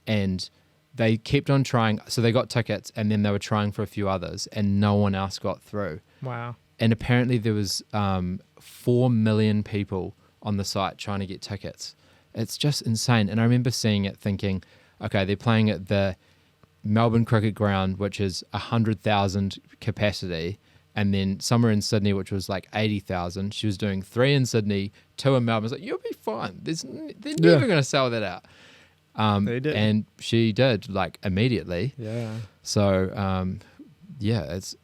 And they kept on trying. So they got tickets and then they were trying for a few others and no one else got through. Wow. And apparently there was 4 million people on the site trying to get tickets. It's just insane. And I remember seeing it thinking, okay, they're playing at the Melbourne Cricket Ground, which is 100,000 capacity, and then somewhere in Sydney, which was like 80,000. She was doing 3 in Sydney, 2 in Melbourne. I was like, you'll be fine. They're never going to sell that out. They did. And she did, like, immediately. Yeah. So, it's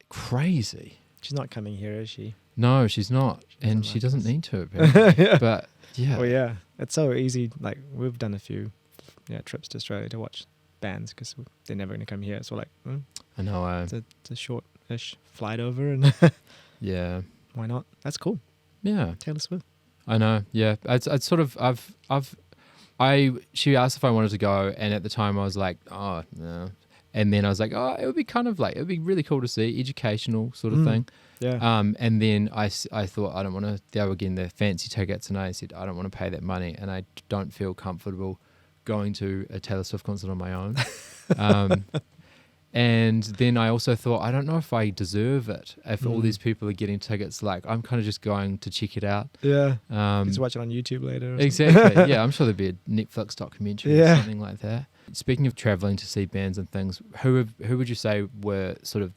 crazy. She's not coming here, is she? No, she's not. And she doesn't need to. But, yeah. Well, yeah. It's so easy. Like, we've done a few trips to Australia to watch bands because they're never going to come here. So, like, I know. It's a short-ish flight over. And yeah. Why not? That's cool. Yeah. Taylor Swift. I know. Yeah. It's sort of, she asked if I wanted to go. And at the time I was like, oh, no. And then I was like, oh, it would be kind of like, it would be really cool to see, educational sort of thing. Yeah. And then I thought, I don't want to, they were getting the fancy tickets, and I said, I don't want to pay that money, and I don't feel comfortable going to a Taylor Swift concert on my own. And then I also thought, I don't know if I deserve it. If all these people are getting tickets, like, I'm kind of just going to check it out. Yeah. Just watch it on YouTube later. Exactly. Yeah, I'm sure there'd be a Netflix documentary or something like that. Speaking of traveling to see bands and things, who would you say were sort of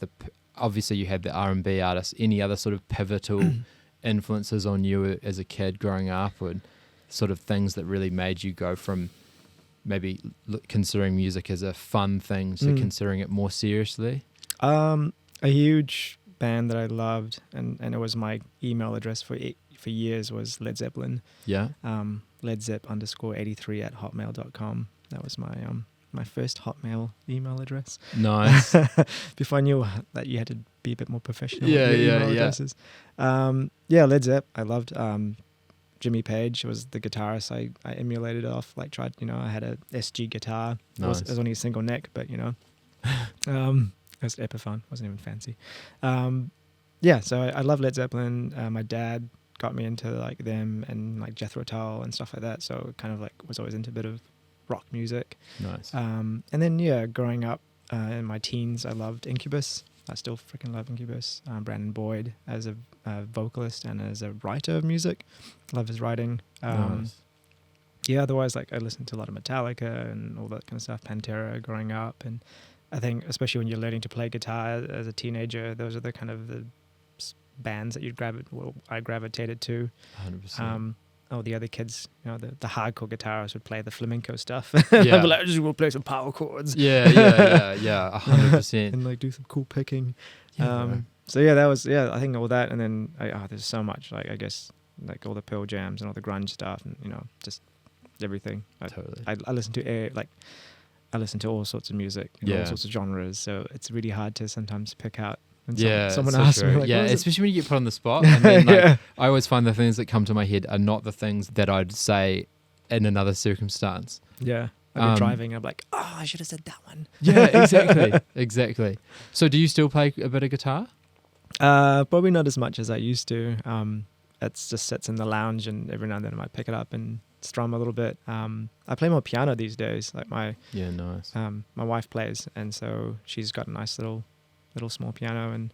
obviously you had the R&B artists, any other sort of pivotal influences on you as a kid growing up, or sort of things that really made you go from maybe considering music as a fun thing to considering it more seriously? A huge band that I loved, and it was my email address for years, was Led Zeppelin. Yeah. ledzep_83@hotmail.com. That was my first Hotmail email address. Nice. Before I knew that you had to be a bit more professional Yeah, with your yeah, email yeah. addresses. Led Zepp, I loved. Jimmy Page was the guitarist I emulated off. Like tried, I had a SG guitar. Nice. It was only a single neck, but it was Epiphone. Wasn't even fancy. So I love Led Zeppelin. My dad got me into like them and like Jethro Tull and stuff like that. So kind of like was always into a bit of rock music. Nice. And then growing up in my teens, I loved Incubus. I still freaking love Incubus. Brandon Boyd as a vocalist and as a writer of music. Love his writing. Nice. Otherwise, like I listened to a lot of Metallica and all that kind of stuff, Pantera growing up. And I think especially when you're learning to play guitar as a teenager, those are the kind of the bands that I gravitated to. 100%. The other kids, the hardcore guitarists would play the flamenco stuff. Yeah. I'd be like, I just will play some power chords. Yeah, 100%. And like do some cool picking. Yeah, that was, I think all that. And then there's so much, like, I guess, like all the Pearl Jams and all the grunge stuff and, just everything. Totally. I listen to I listen to all sorts of music in all sorts of genres. So it's really hard to sometimes pick out. And someone asks me, like, especially when you get put on the spot. And then, I always find the things that come to my head are not the things that I'd say in another circumstance. Yeah. I'd be driving and I'm like, I should have said that one. Yeah, exactly. So do you still play a bit of guitar? Probably not as much as I used to. It just sits in the lounge and every now and then I might pick it up and strum a little bit. I play more piano these days. Like my wife plays, and so she's got a nice little small piano, and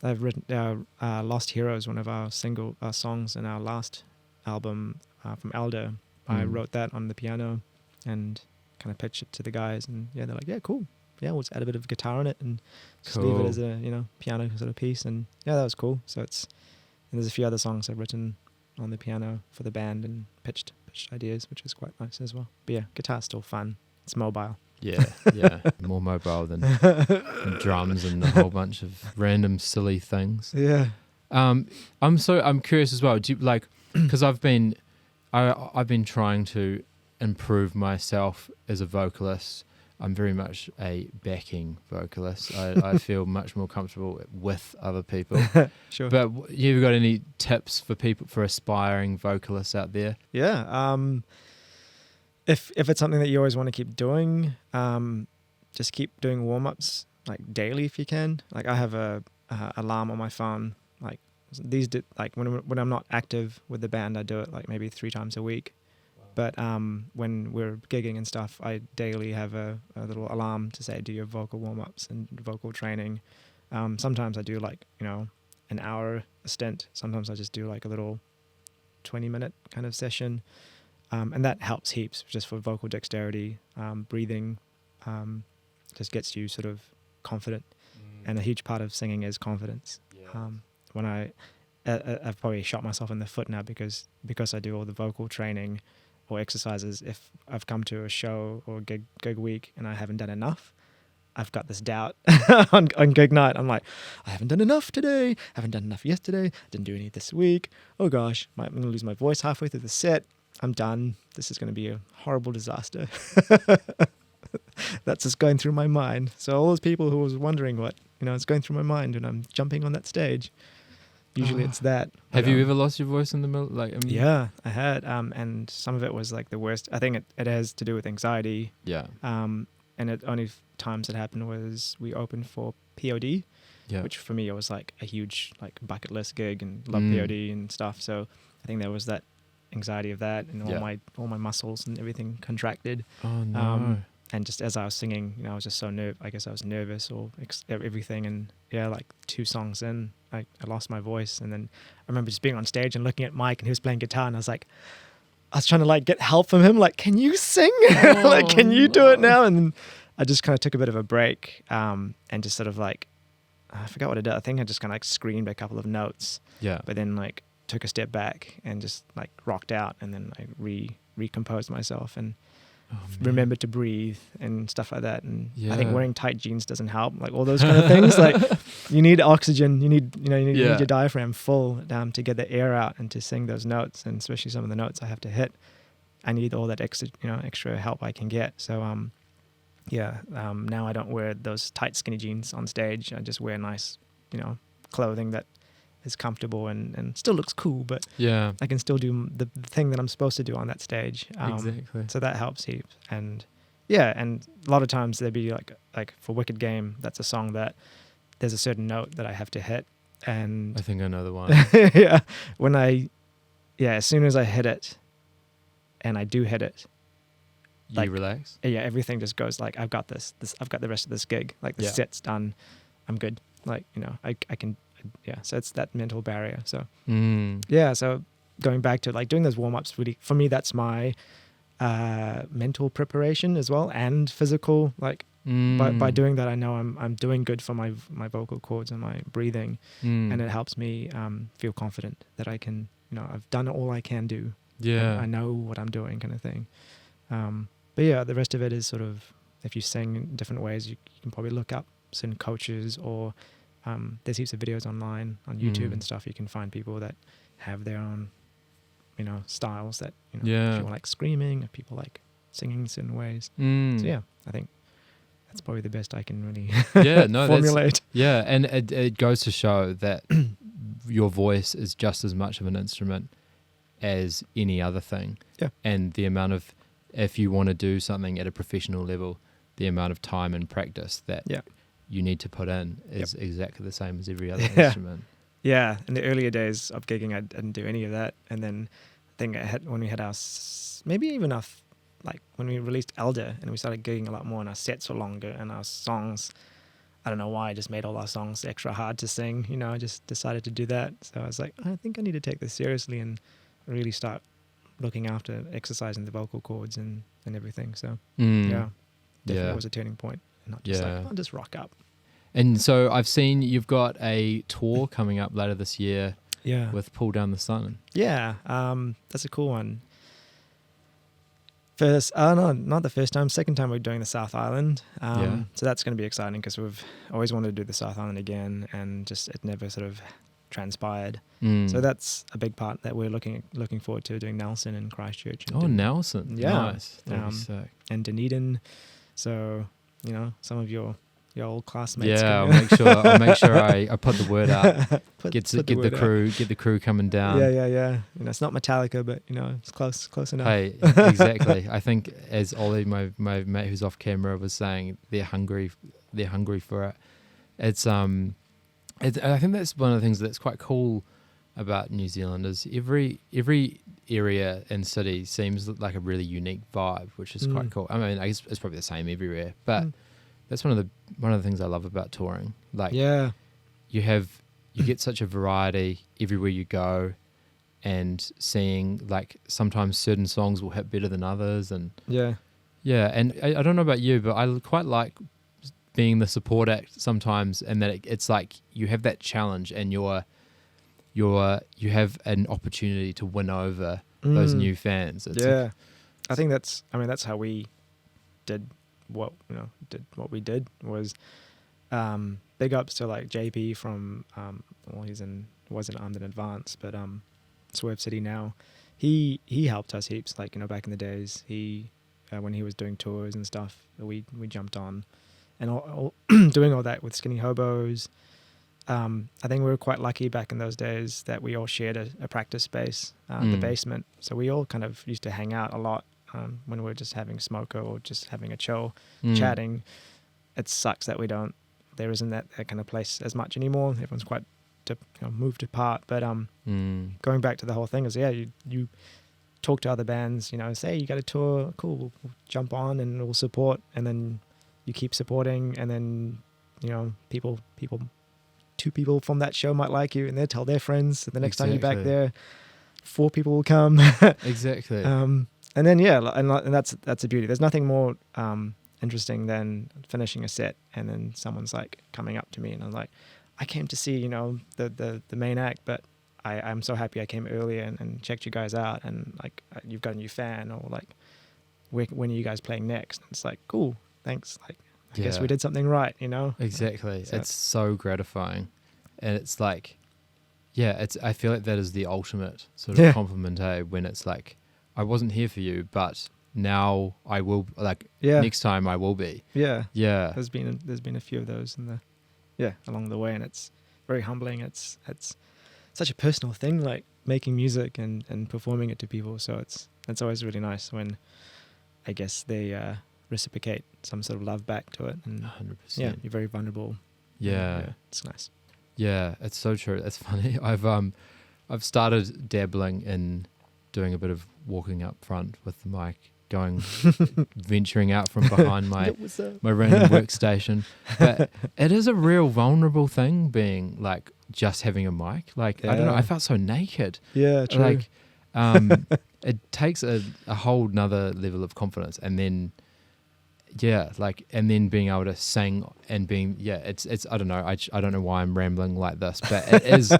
I've written Lost Heroes, one of our songs in our last album from Elder. I wrote that on the piano and kind of pitched it to the guys, and they're like, yeah, cool. Yeah, we'll just add a bit of guitar on it and just leave it as a piano sort of piece, and that was cool. So and there's a few other songs I've written on the piano for the band and pitched ideas, which is quite nice as well. But yeah, guitar's still fun. It's mobile. Yeah, more mobile than drums and a whole bunch of random silly things. Yeah. I'm curious as well. Do you, like, because I've been trying to improve myself as a vocalist. I'm very much a backing vocalist. I feel much more comfortable with other people. Sure. But you got any tips for aspiring vocalists out there? Yeah. If it's something that you always want to keep doing, just keep doing warm-ups like daily if you can. Like I have a alarm on my phone. Like when I'm not active with the band, I do it like maybe 3 times a week. But when we're gigging and stuff, I daily have a little alarm to say, do your vocal warm-ups and vocal training. Sometimes I do like, an hour a stint. Sometimes I just do like a little 20-minute kind of session. And that helps heaps just for vocal dexterity. Breathing just gets you sort of confident. And a huge part of singing is confidence. Yeah. When I've probably shot myself in the foot now because I do all the vocal training or exercises. If I've come to a show or gig week and I haven't done enough, I've got this doubt on gig night. I'm like, I haven't done enough today. I haven't done enough yesterday. Didn't do any this week. Oh gosh, I'm going to lose my voice halfway through the set. I'm done. This is going to be a horrible disaster. That's just going through my mind. So all those people who was wondering what, it's going through my mind when I'm jumping on that stage. Usually it's that. Have you ever lost your voice in the middle? Yeah, I had. And some of it was like the worst. I think it has to do with anxiety. Yeah. And only times it happened was we opened for POD, which for me it was like a huge like bucket list gig and love POD and stuff. So I think there was that anxiety of that, and all my muscles and everything contracted. Oh no. And just as I was singing, I was just so I guess I was nervous or everything. And like 2 songs in, I lost my voice. And then I remember just being on stage and looking at Mike, and he was playing guitar, and I was trying to like get help from him. Like, can you sing? Like, can you do it now? And then I just kind of took a bit of a break, and just sort of like, I forgot what I did. I think I just kind of like screamed a couple of notes. Yeah. But then like took a step back and just like rocked out, and then I recomposed myself and remembered to breathe and stuff like that. And I think wearing tight jeans doesn't help, like all those kind of things. Like you need oxygen, you need your diaphragm full to get the air out and to sing those notes, and especially some of the notes I have to hit I need all that extra help I can get. So now I don't wear those tight skinny jeans on stage. I just wear nice, clothing that is comfortable and still looks cool, but I can still do the thing that I'm supposed to do on that stage. Exactly. So that helps heaps. And and a lot of times there'd be like for Wicked Game, that's a song that there's a certain note that I have to hit. And I think I know the one. As soon as I hit it, and I do hit it, you relax? Yeah, everything just goes like, I've got this. I've got the rest of this gig. Like the set's done. I'm good. Like, I can, so it's that mental barrier. So, so going back to like doing those warm-ups, really, for me, that's my mental preparation as well, and physical. Like by doing that, I know I'm doing good for my vocal cords and my breathing, and it helps me feel confident that I can, I've done all I can do. Yeah, I know what I'm doing, kind of thing. But the rest of it is sort of, if you sing in different ways, you can probably look up certain coaches, or there's heaps of videos online on YouTube and stuff. You can find people that have their own, styles that, if people like screaming, if people like singing in certain ways. So I think that's probably the best I can really formulate. And it goes to show that your voice is just as much of an instrument as any other thing. Yeah. And the amount of, if you want to do something at a professional level, the amount of time and practice that you need to put in is exactly the same as every other instrument. Yeah. In the earlier days of gigging, I didn't do any of that. And then I think when we had when we released Elder and we started gigging a lot more, and our sets were longer and our songs, I don't know why, I just made all our songs extra hard to sing. I just decided to do that. So I was like, I think I need to take this seriously and really start looking after exercising the vocal cords and everything. So definitely was a turning point. Not just like, I'll just rock up. And so I've seen you've got a tour coming up later this year with Pull Down the Sun. Yeah, that's a cool one. Not the first time. Second time we're doing the South Island. So that's going to be exciting because we've always wanted to do the South Island again, and just it never sort of transpired. So that's a big part that we're looking forward to, doing Nelson and Christchurch. And Nelson. Yeah. Nice. That'd be sick. And Dunedin. So, some of your old classmates. Yeah, I'll make sure I put the word out. Get the crew coming down. Yeah. It's not Metallica, but it's close enough. Hey, exactly. I think as Ollie, my mate who's off camera, was saying, they're hungry for it. It's I think that's one of the things that's quite cool about New Zealand is every area and city seems like a really unique vibe, which is quite cool. I mean, I guess it's probably the same everywhere, but that's one of the things I love about touring. Like, you get such a variety everywhere you go, and seeing like sometimes certain songs will hit better than others, and and I don't know about you, but I quite like being the support act sometimes, and that it's like you have that challenge, and you have an opportunity to win over those new fans. I think that's how we did what we did was big ups to like JP from wasn't Armed in Advance, but Swerve City now. He helped us heaps, like back in the days. He when he was doing tours and stuff, we jumped on. And all doing all that with Skinny Hobos. I think we were quite lucky back in those days that we all shared a practice space, the basement. So we all kind of used to hang out a lot when we were just having smoke or just having a chill, chatting. It sucks that there isn't that kind of place as much anymore. Everyone's quite moved apart. But going back to the whole thing is, you talk to other bands, say you got a tour, cool, we'll jump on and we'll support, and then you keep supporting, and then two people from that show might like you, and they'll tell their friends. And the next time you're back there, 4 people will come. Exactly. And then and that's a beauty. There's nothing more interesting than finishing a set, and then someone's like coming up to me, and I'm like, I came to see the main act, but I'm so happy I came earlier and checked you guys out, and like you've got a new fan, or like when are you guys playing next? And it's like, cool. Thanks. Like, I guess we did something right, Exactly. So it's so gratifying. And it's like, I feel like that is the ultimate sort of compliment, when it's like, Yeah. I wasn't here for you, but now I will, like, next time I will be. Yeah. Yeah. There's been a few of those along the way, and it's very humbling. It's such a personal thing, like making music and performing it to people. So it's always really nice when, I guess, they reciprocate some sort of love back to it. And 100%. yeah, you're very vulnerable. Yeah. It's nice. Yeah, it's so true. It's funny. I've started dabbling in doing a bit of walking up front with the mic, venturing out from behind my random workstation. But it is a real vulnerable thing being like just having a mic. Like, I don't know, I felt so naked. Yeah, true. Like, it takes a whole nother level of confidence, and then and then being able to sing and being it's I don't know, I don't know why I'm rambling like this, but it is.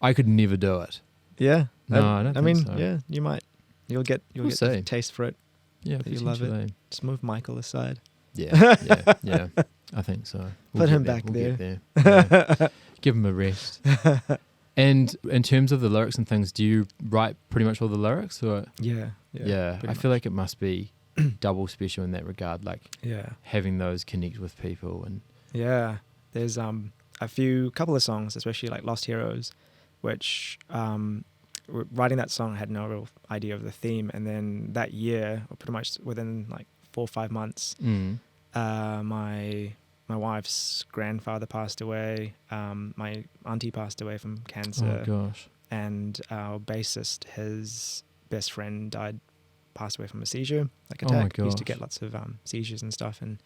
I could never do it. Yeah, no, I don't think so. Yeah, you might. You'll get the taste for it. Yeah, you love it. Just move Michael aside. Yeah. I think so. Put him back there. Yeah. Give him a rest. And in terms of the lyrics and things, do you write pretty much all the lyrics, or? Yeah. I feel like it must be double special in that regard, like having those connect with people. And there's couple of songs, especially like Lost Heroes, which writing that song, I had no real idea of the theme, and then that year, or pretty much within like 4 or 5 months, my wife's grandfather passed away, my auntie passed away from cancer. Oh gosh. And our bassist, his best friend passed away from a seizure, like attack. He used to get lots of seizures and stuff, and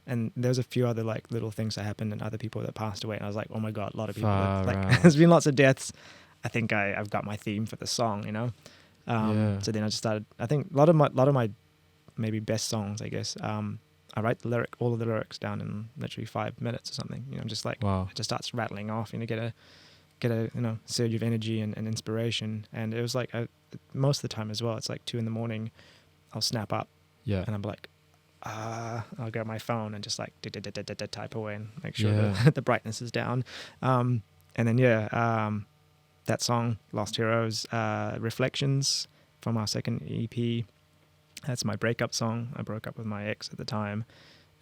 and there's a few other like little things that happened and other people that passed away, and I was like, oh my god, a lot of people there's been lots of deaths. I think I've got my theme for the song, you know. So then I just started. I think a lot of my maybe best songs, I guess. I write all of the lyrics down in literally 5 minutes or something. You know, just like it just starts rattling off. You know, get a surge of energy and inspiration. And it was like most of the time as well. It's like 2 a.m. I'll snap up. Yeah. And I'm like, I'll grab my phone and just like type away and make sure the brightness is down. And then that song, Lost Heroes, Reflections, from our second EP. That's my breakup song. I broke up with my ex at the time,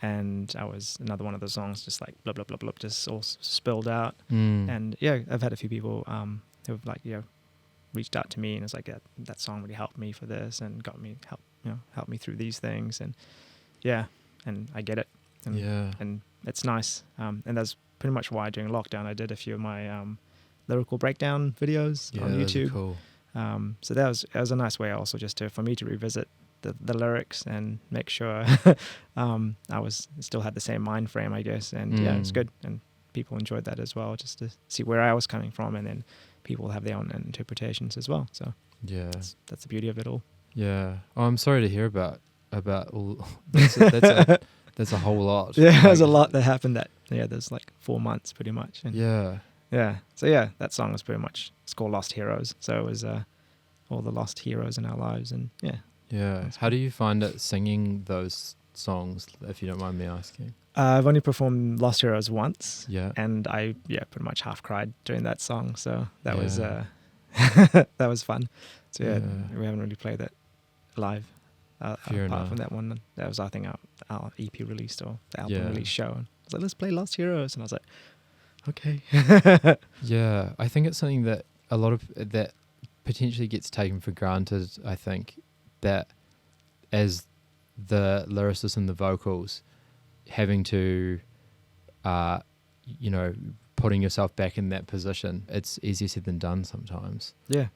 and I was another one of those songs, just like blah blah blah blah, just all spilled out. And I've had a few people who've like reached out to me and it's like that song really helped me for this and helped me through these things, and and I get it. And it's nice. And that's pretty much why during lockdown I did a few of my lyrical breakdown videos on YouTube. Cool. So that was a nice way also just for me to revisit the lyrics and make sure I still had the same mind frame, I guess. And it's good. And people enjoyed that as well, just to see where I was coming from, and then people have their own interpretations as well. So that's the beauty of it all. Yeah. Oh, I'm sorry to hear about all. That's a whole lot. Yeah, there's a lot that happened. There's like 4 months pretty much. And So that song was pretty much, it's called Lost Heroes. So it was all the lost heroes in our lives, and How do you find it singing those songs, if you don't mind me asking? I've only performed Lost Heroes once. Yeah. And I pretty much half cried during that song. So that was that was fun. So we haven't really played that live. Apart from that one, that was I think our EP release or the album release show. And I was like, let's play Lost Heroes, and I was like, okay. I think it's something that a lot of that potentially gets taken for granted. I think that as the lyricist and the vocals, having to putting yourself back in that position, it's easier said than done sometimes. I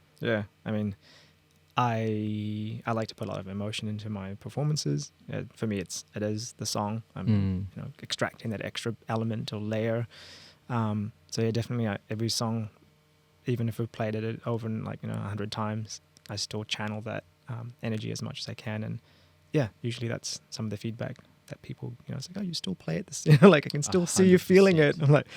mean, I like to put a lot of emotion into my performances. For me, it is the song. I'm extracting that extra element or layer. So definitely every song, even if we've played it over 100 times, I still channel that energy as much as I can. And usually that's some of the feedback that people, it's like, oh, you still play it. This, like I can still 100%. See you feeling it. I'm like,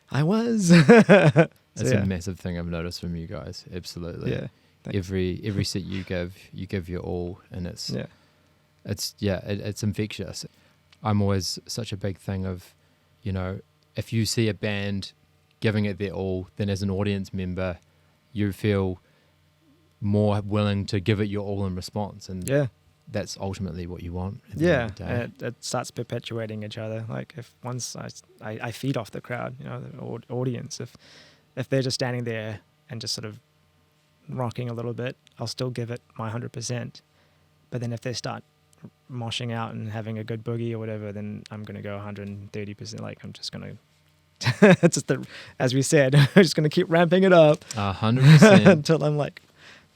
I was. It's a massive thing I've noticed from you guys. Absolutely. Yeah. Every set you give your all, and it's infectious. I'm always such a big thing of, if you see a band giving it their all, then as an audience member, you feel more willing to give it your all in response. And yeah, that's ultimately what you want. Yeah, and it starts perpetuating each other. Like if once I feed off the crowd, you know, the audience, if they're just standing there and just sort of rocking a little bit, I'll still give it my 100%. But then if they start moshing out and having a good boogie or whatever, then I'm going to go 130%. Like I'm just going to, it's just as we said, I'm just going to keep ramping it up 100% until I'm like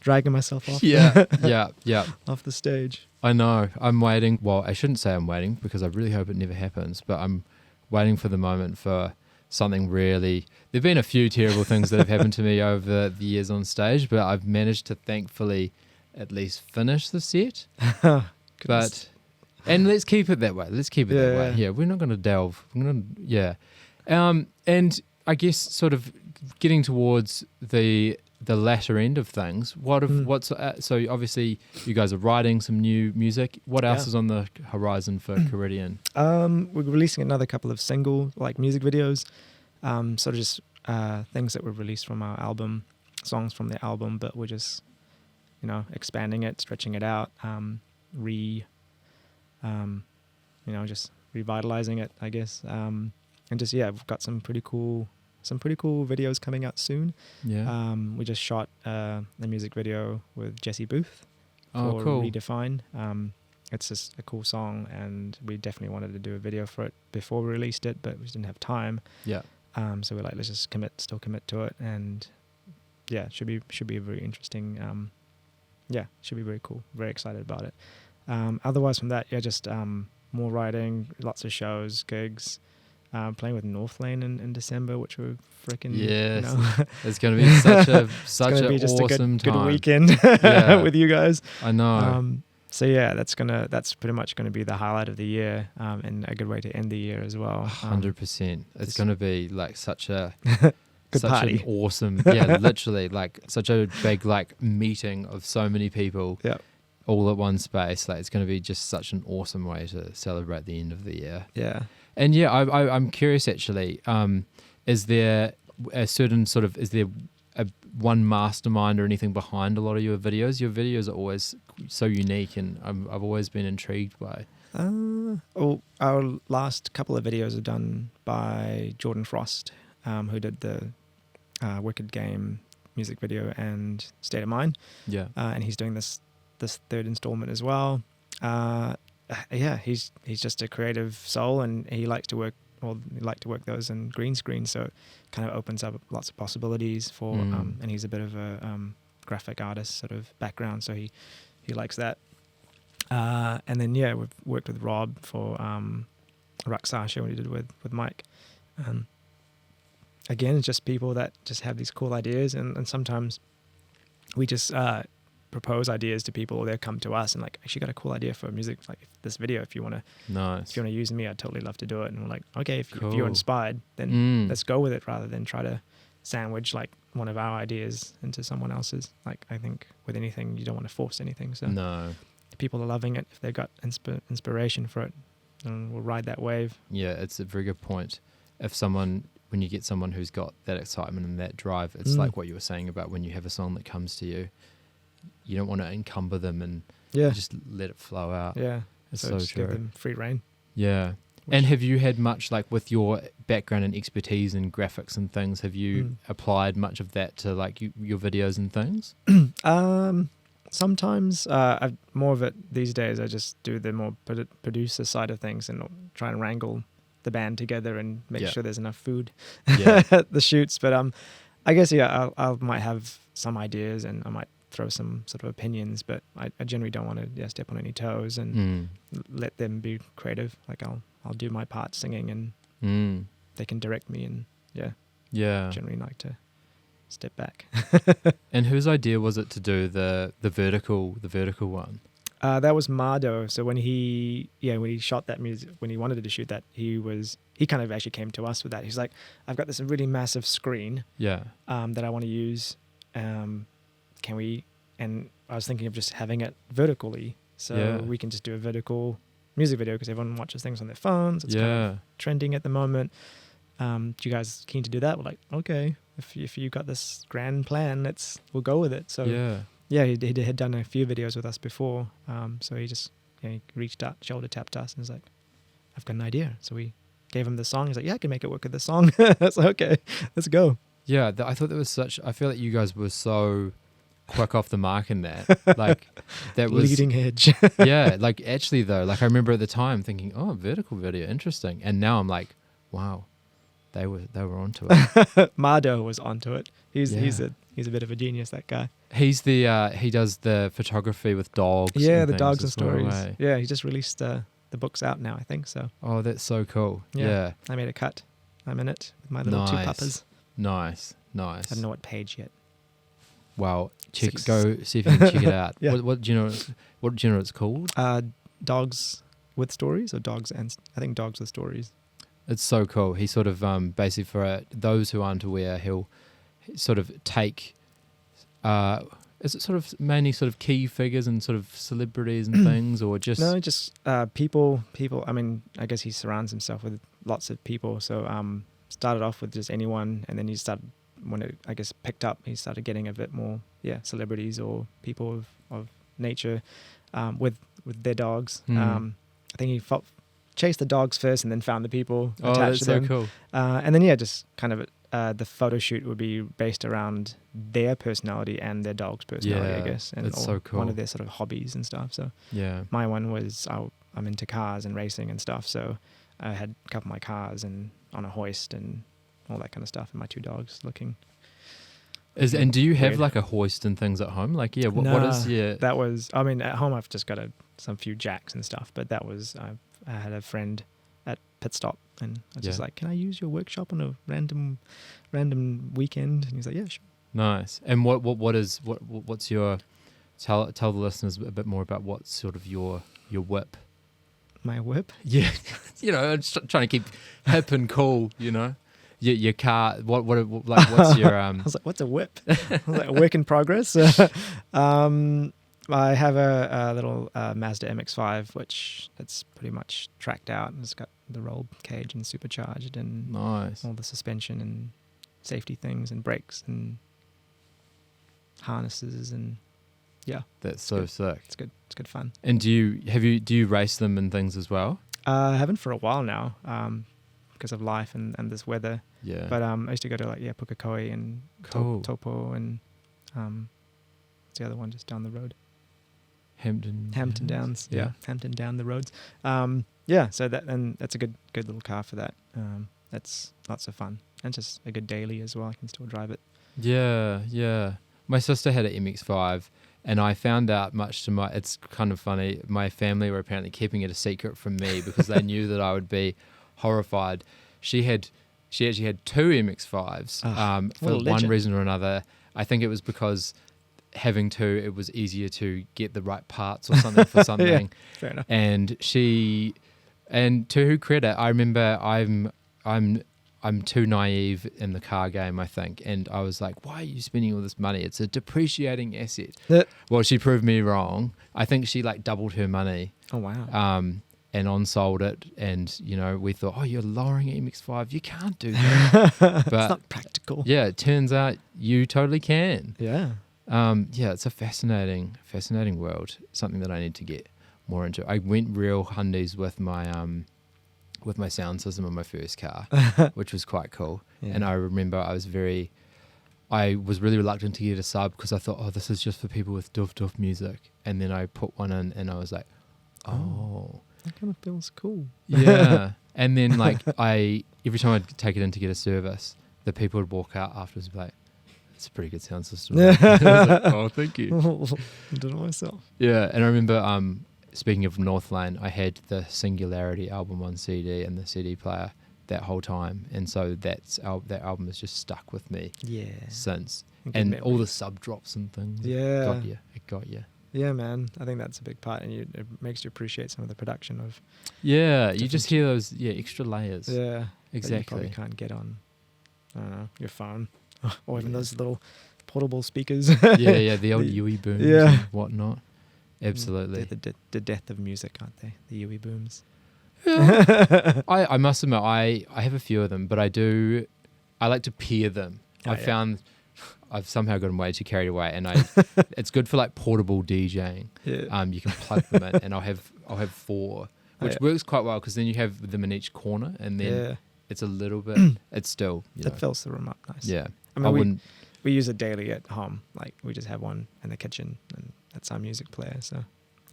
dragging myself off. Yeah. Off the stage. I know. I'm waiting. Well, I shouldn't say I'm waiting because I really hope it never happens, but I'm waiting for the moment for something really. There've been a few terrible things that have happened to me over the years on stage, but I've managed to thankfully at least finish the set. But and let's keep it that way. Yeah, we're not going to delve. And I guess sort of getting towards the latter end of things. So obviously you guys are writing some new music. What else is on the horizon for Coridian? We're releasing another couple of single like music videos. Sort of just things that were released from our album, songs from the album, but we're just expanding it, stretching it out, just revitalizing it, I guess. And just we've got some pretty cool videos coming out soon. Yeah. We just shot a music video with Jesse Booth for cool. Redefine. It's just a cool song, and we definitely wanted to do a video for it before we released it, but we just didn't have time. Yeah. So we're like, let's just still commit to it, and should be a very interesting. Should be very cool. Very excited about it. Otherwise from that, just more writing, lots of shows, gigs. Playing with Northlane in December, which we're freaking. Yes, it's going to be such an awesome good weekend with you guys. I know. That's pretty much going to be the highlight of the year, and a good way to end the year as well. 100%. It's going to be like such a good party. An awesome, literally like such a big like meeting of so many people. Yeah. All at one space. Like it's going to be just such an awesome way to celebrate the end of the year. Yeah. And I'm curious actually, is there a certain sort of, is there one mastermind or anything behind a lot of your videos? Your videos are always so unique, and I've always been intrigued by. Our last couple of videos are done by Jordan Frost, who did the Wicked Game music video and State of Mind. Yeah. And he's doing this third installment as well. He's just a creative soul, and he likes to work those in green screen, so it kind of opens up lots of possibilities for and he's a bit of a graphic artist sort of background, so he likes that. And then we've worked with Rob for Raksasha, what he did with Mike. Again, it's just people that just have these cool ideas, and sometimes we just propose ideas to people, or they'll come to us and like, actually got a cool idea for music, like this video, if you want to use me, I'd totally love to do it. And we're like, okay, if you're inspired, then let's go with it, rather than try to sandwich like one of our ideas into someone else's. Like I think with anything, you don't want to force anything. So if people are loving it, if they've got inspiration for it, then we'll ride that wave. Yeah, it's a very good point. When you get someone who's got that excitement and that drive, it's like what you were saying about when you have a song that comes to you, you don't want to encumber them, and you just let it flow out. Yeah, it's so so just true. Give them free reign. Yeah. And have you had much, like with your background and expertise in graphics and things, have you applied much of that to like your videos and things? Sometimes I've more of it these days. I just do the more producer side of things and try and wrangle the band together and make sure there's enough food at the shoots. But I guess I might have some ideas, and I might throw some sort of opinions, but I generally don't want to step on any toes and let them be creative. Like I'll do my part singing, and they can direct me, and generally like to step back. And whose idea was it to do the vertical one? That was Mardo. So when he shot that music, when he wanted to shoot that, he kind of actually came to us with that. He's like, I've got this really massive screen that I want to use. Can we? And I was thinking of just having it vertically, so we can just do a vertical music video, because everyone watches things on their phones. It's kind of trending at the moment. Do you guys keen to do that? We're like, okay, if you got this grand plan, we'll go with it. So he had done a few videos with us before. So he just he reached out, shoulder tapped us, and was like, "I've got an idea." So we gave him the song. He's like, "Yeah, I can make it work with this song." I was like, "Okay, let's go." Yeah, I thought that was I feel like you guys were so quick off the mark in that. Like, that was leading edge. Yeah, like actually though, like I remember at the time thinking, "Oh, vertical video, interesting," and now I'm like, "Wow, they were onto it." Mardo was onto it. He's a bit of a genius, that guy. He's he does the photography with dogs. Yeah, the dogs and stories. Well, eh? Yeah, he just released the book's out now, I think so. Oh, that's so cool. Yeah. I made a cut. I'm in it with my little two puppas. Nice. I don't know what page yet. Well, go see if you can check it out. Yeah. What do you know? What do you know it's called? Dogs with Stories, or Dogs with Stories. It's so cool. He sort of basically, for those who aren't aware, he'll sort of take. Is it sort of mainly sort of key figures and sort of celebrities and things, or just just people? I mean, I guess he surrounds himself with lots of people. So started off with just anyone, and then he started, when it, I guess, picked up, he started getting a bit more celebrities or people of nature with their dogs. I think he chased the dogs first and then found the people attached to them. Cool. And then just kind of the photo shoot would be based around their personality and their dog's personality, I guess, and that's so cool. One of their sort of hobbies and stuff. So my one was I'm into cars and racing and stuff, so I had a couple of my cars and on a hoist and all that kind of stuff, and my two dogs looking. And do you have like a hoist and things at home? Like, what is that was, I mean, at home I've just got some few jacks and stuff, but that was, I had a friend at Pit Stop, and I was just like, "Can I use your workshop on a random weekend?" And he's like, "Yeah, sure." Nice. And what's your, tell the listeners a bit more about what's sort of your whip. My whip? Yeah. I'm just trying to keep hip and cool, Your car, what's your... I was like, what's a whip? I was like, a work in progress. I have a little Mazda MX-5, which it's pretty much tracked out, and it's got the roll cage and supercharged and nice. All the suspension and safety things and brakes and harnesses and that's so sick. It's good. It's good fun. And do you race them and things as well? I haven't for a while now, because of life and this weather. Yeah. But I used to go to Pukekohe and Taupo and what's the other one just down the road? Hampton Downs. Yeah. Hampton down the roads. So that's a good little car for that. That's lots of fun and just a good daily as well. I can still drive it. Yeah. My sister had an MX-5, and I found out, much to it's kind of funny, my family were apparently keeping it a secret from me because they knew that I would be horrified. She actually had two MX-5s for one reason or another. I think it was because having two, it was easier to get the right parts or something for something. Yeah, fair enough. And to her credit, I remember I'm too naive in the car game, I think. And I was like, why are you spending all this money? It's a depreciating asset. Well, she proved me wrong. I think she doubled her money. Oh, wow. And on-sold it. And, we thought, oh, you're lowering MX-5. You can't do that. But it's not practical. Yeah, it turns out you totally can. Yeah. It's a fascinating world. Something that I need to get more into. I went real hundies with my sound system on my first car, which was quite cool. Yeah. And I remember I was really reluctant to get a sub because I thought, oh, this is just for people with doof music. And then I put one in and I was like, oh. That kind of feels cool. Yeah. And then every time I'd take it in to get a service, the people would walk out afterwards and be like, it's a pretty good sound system. I was like, oh, thank you. I did it myself. Yeah. And I remember, speaking of Northlane, I had the Singularity album on CD and the CD player that whole time, and so that album has just stuck with me. Since, and all the sub drops and things. Yeah, it got you. Yeah, man. I think that's a big part, and it makes you appreciate some of the production of. Yeah, you just hear those extra layers. Yeah, exactly. That you probably can't get on, I don't know, your phone, or even those little portable speakers. the old UE booms and whatnot. Absolutely. They're the death of music, aren't they? The UE booms. Yeah. I must admit, I have a few of them, but I like to peer them. I found I've somehow gotten way too carried away, and it's good for like portable DJing. Yeah. You can plug them in, and I'll have 4, which works quite well because then you have them in each corner, and then it's a little bit. It's still it fills the room up nice. Yeah, I mean, we use it daily at home. Like we just have one in the kitchen, and that's our music player. So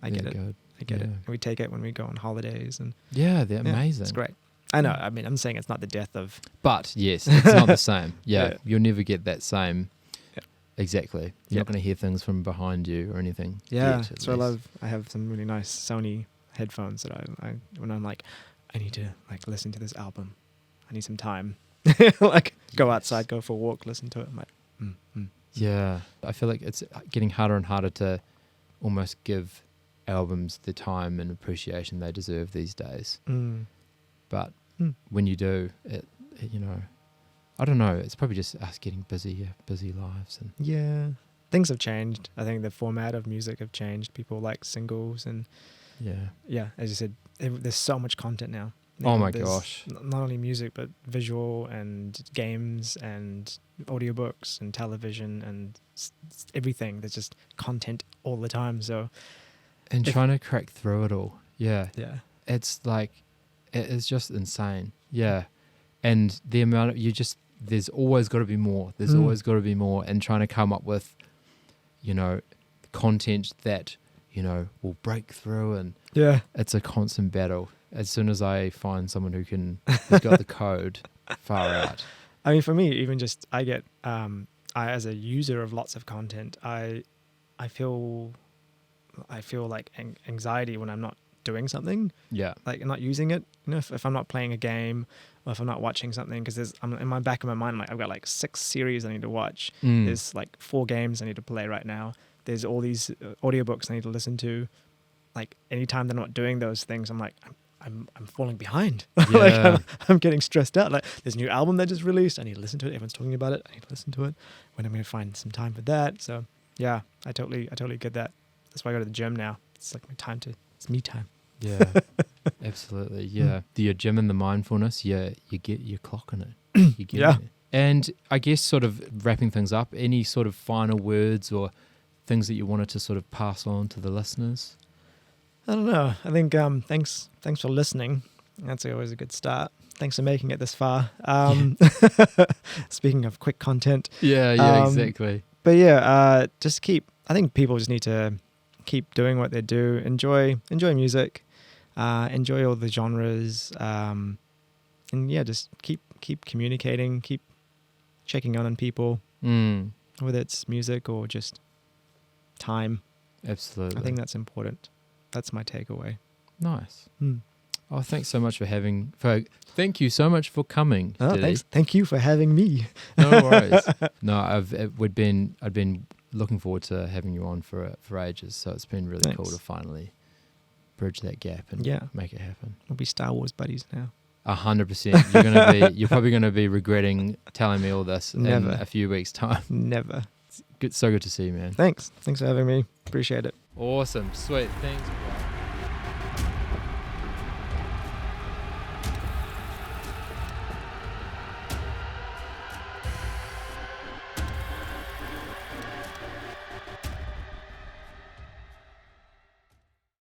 I get it. I get it. And we take it when we go on holidays, and they're amazing. It's great. I know. I mean, I'm saying it's not the death of. But yes, it's not the same. Yeah, you'll never get that same. Exactly. You're not going to hear things from behind you or anything. Yeah, so I love. I have some really nice Sony headphones that I when I'm like, I need to like listen to this album. I need some time. Like go outside, go for a walk, listen to it. I'm like, Yeah, I feel like it's getting harder and harder to almost give albums the time and appreciation they deserve these days. But when you do, it I don't know. It's probably just us getting busy lives, and things have changed. I think the format of music have changed. People like singles, and as you said, there's so much content now. Oh my gosh! Not only music, but visual and games and audiobooks and television and everything. There's just content all the time. So, and trying to crack through it all, it's like it is just insane. Yeah, and the amount of there's always got to be more. There's always got to be more, and trying to come up with, content that will break through, and it's a constant battle. As soon as I find someone who's got the code, far out. I mean, for me, even just I get as a user of lots of content, I feel like anxiety when I'm not doing something. Yeah, like I'm not using it. If I'm not playing a game, or if I'm not watching something, because I'm in my back of my mind, like I've got like 6 series I need to watch. There's like 4 games I need to play right now. There's all these audiobooks I need to listen to. Like anytime they're not doing those things, I'm like, I'm falling behind. Like I'm getting stressed out. Like there's a new album that just released. I need to listen to it. Everyone's talking about it. I need to listen to it. When am I going to find some time for that? So yeah, I totally get that. That's why I go to the gym now. It's like it's me time. Yeah, absolutely. Yeah, the gym and the mindfulness. Yeah, you're clocking it. You get it. And I guess sort of wrapping things up, any sort of final words or things that you wanted to sort of pass on to the listeners? I don't know. I think thanks for listening. That's always a good start. Thanks for making it this far. Speaking of quick content. Yeah, exactly. But just I think people just need to keep doing what they do. Enjoy music. Enjoy all the genres. And just keep communicating. Keep checking on people. Whether it's music or just time. Absolutely. I think that's important. That's my takeaway. Nice. Oh, thanks so much thank you so much for coming. Oh, thanks. Thank you for having me. No worries. No, I'd been looking forward to having you on for ages. So it's been really cool to finally bridge that gap and make it happen. We'll be Star Wars buddies now. 100%. You're probably going to be regretting telling me all this in a few weeks' time. Never. It's so good to see you, man. Thanks for having me. Appreciate it. Awesome. Sweet. Thanks.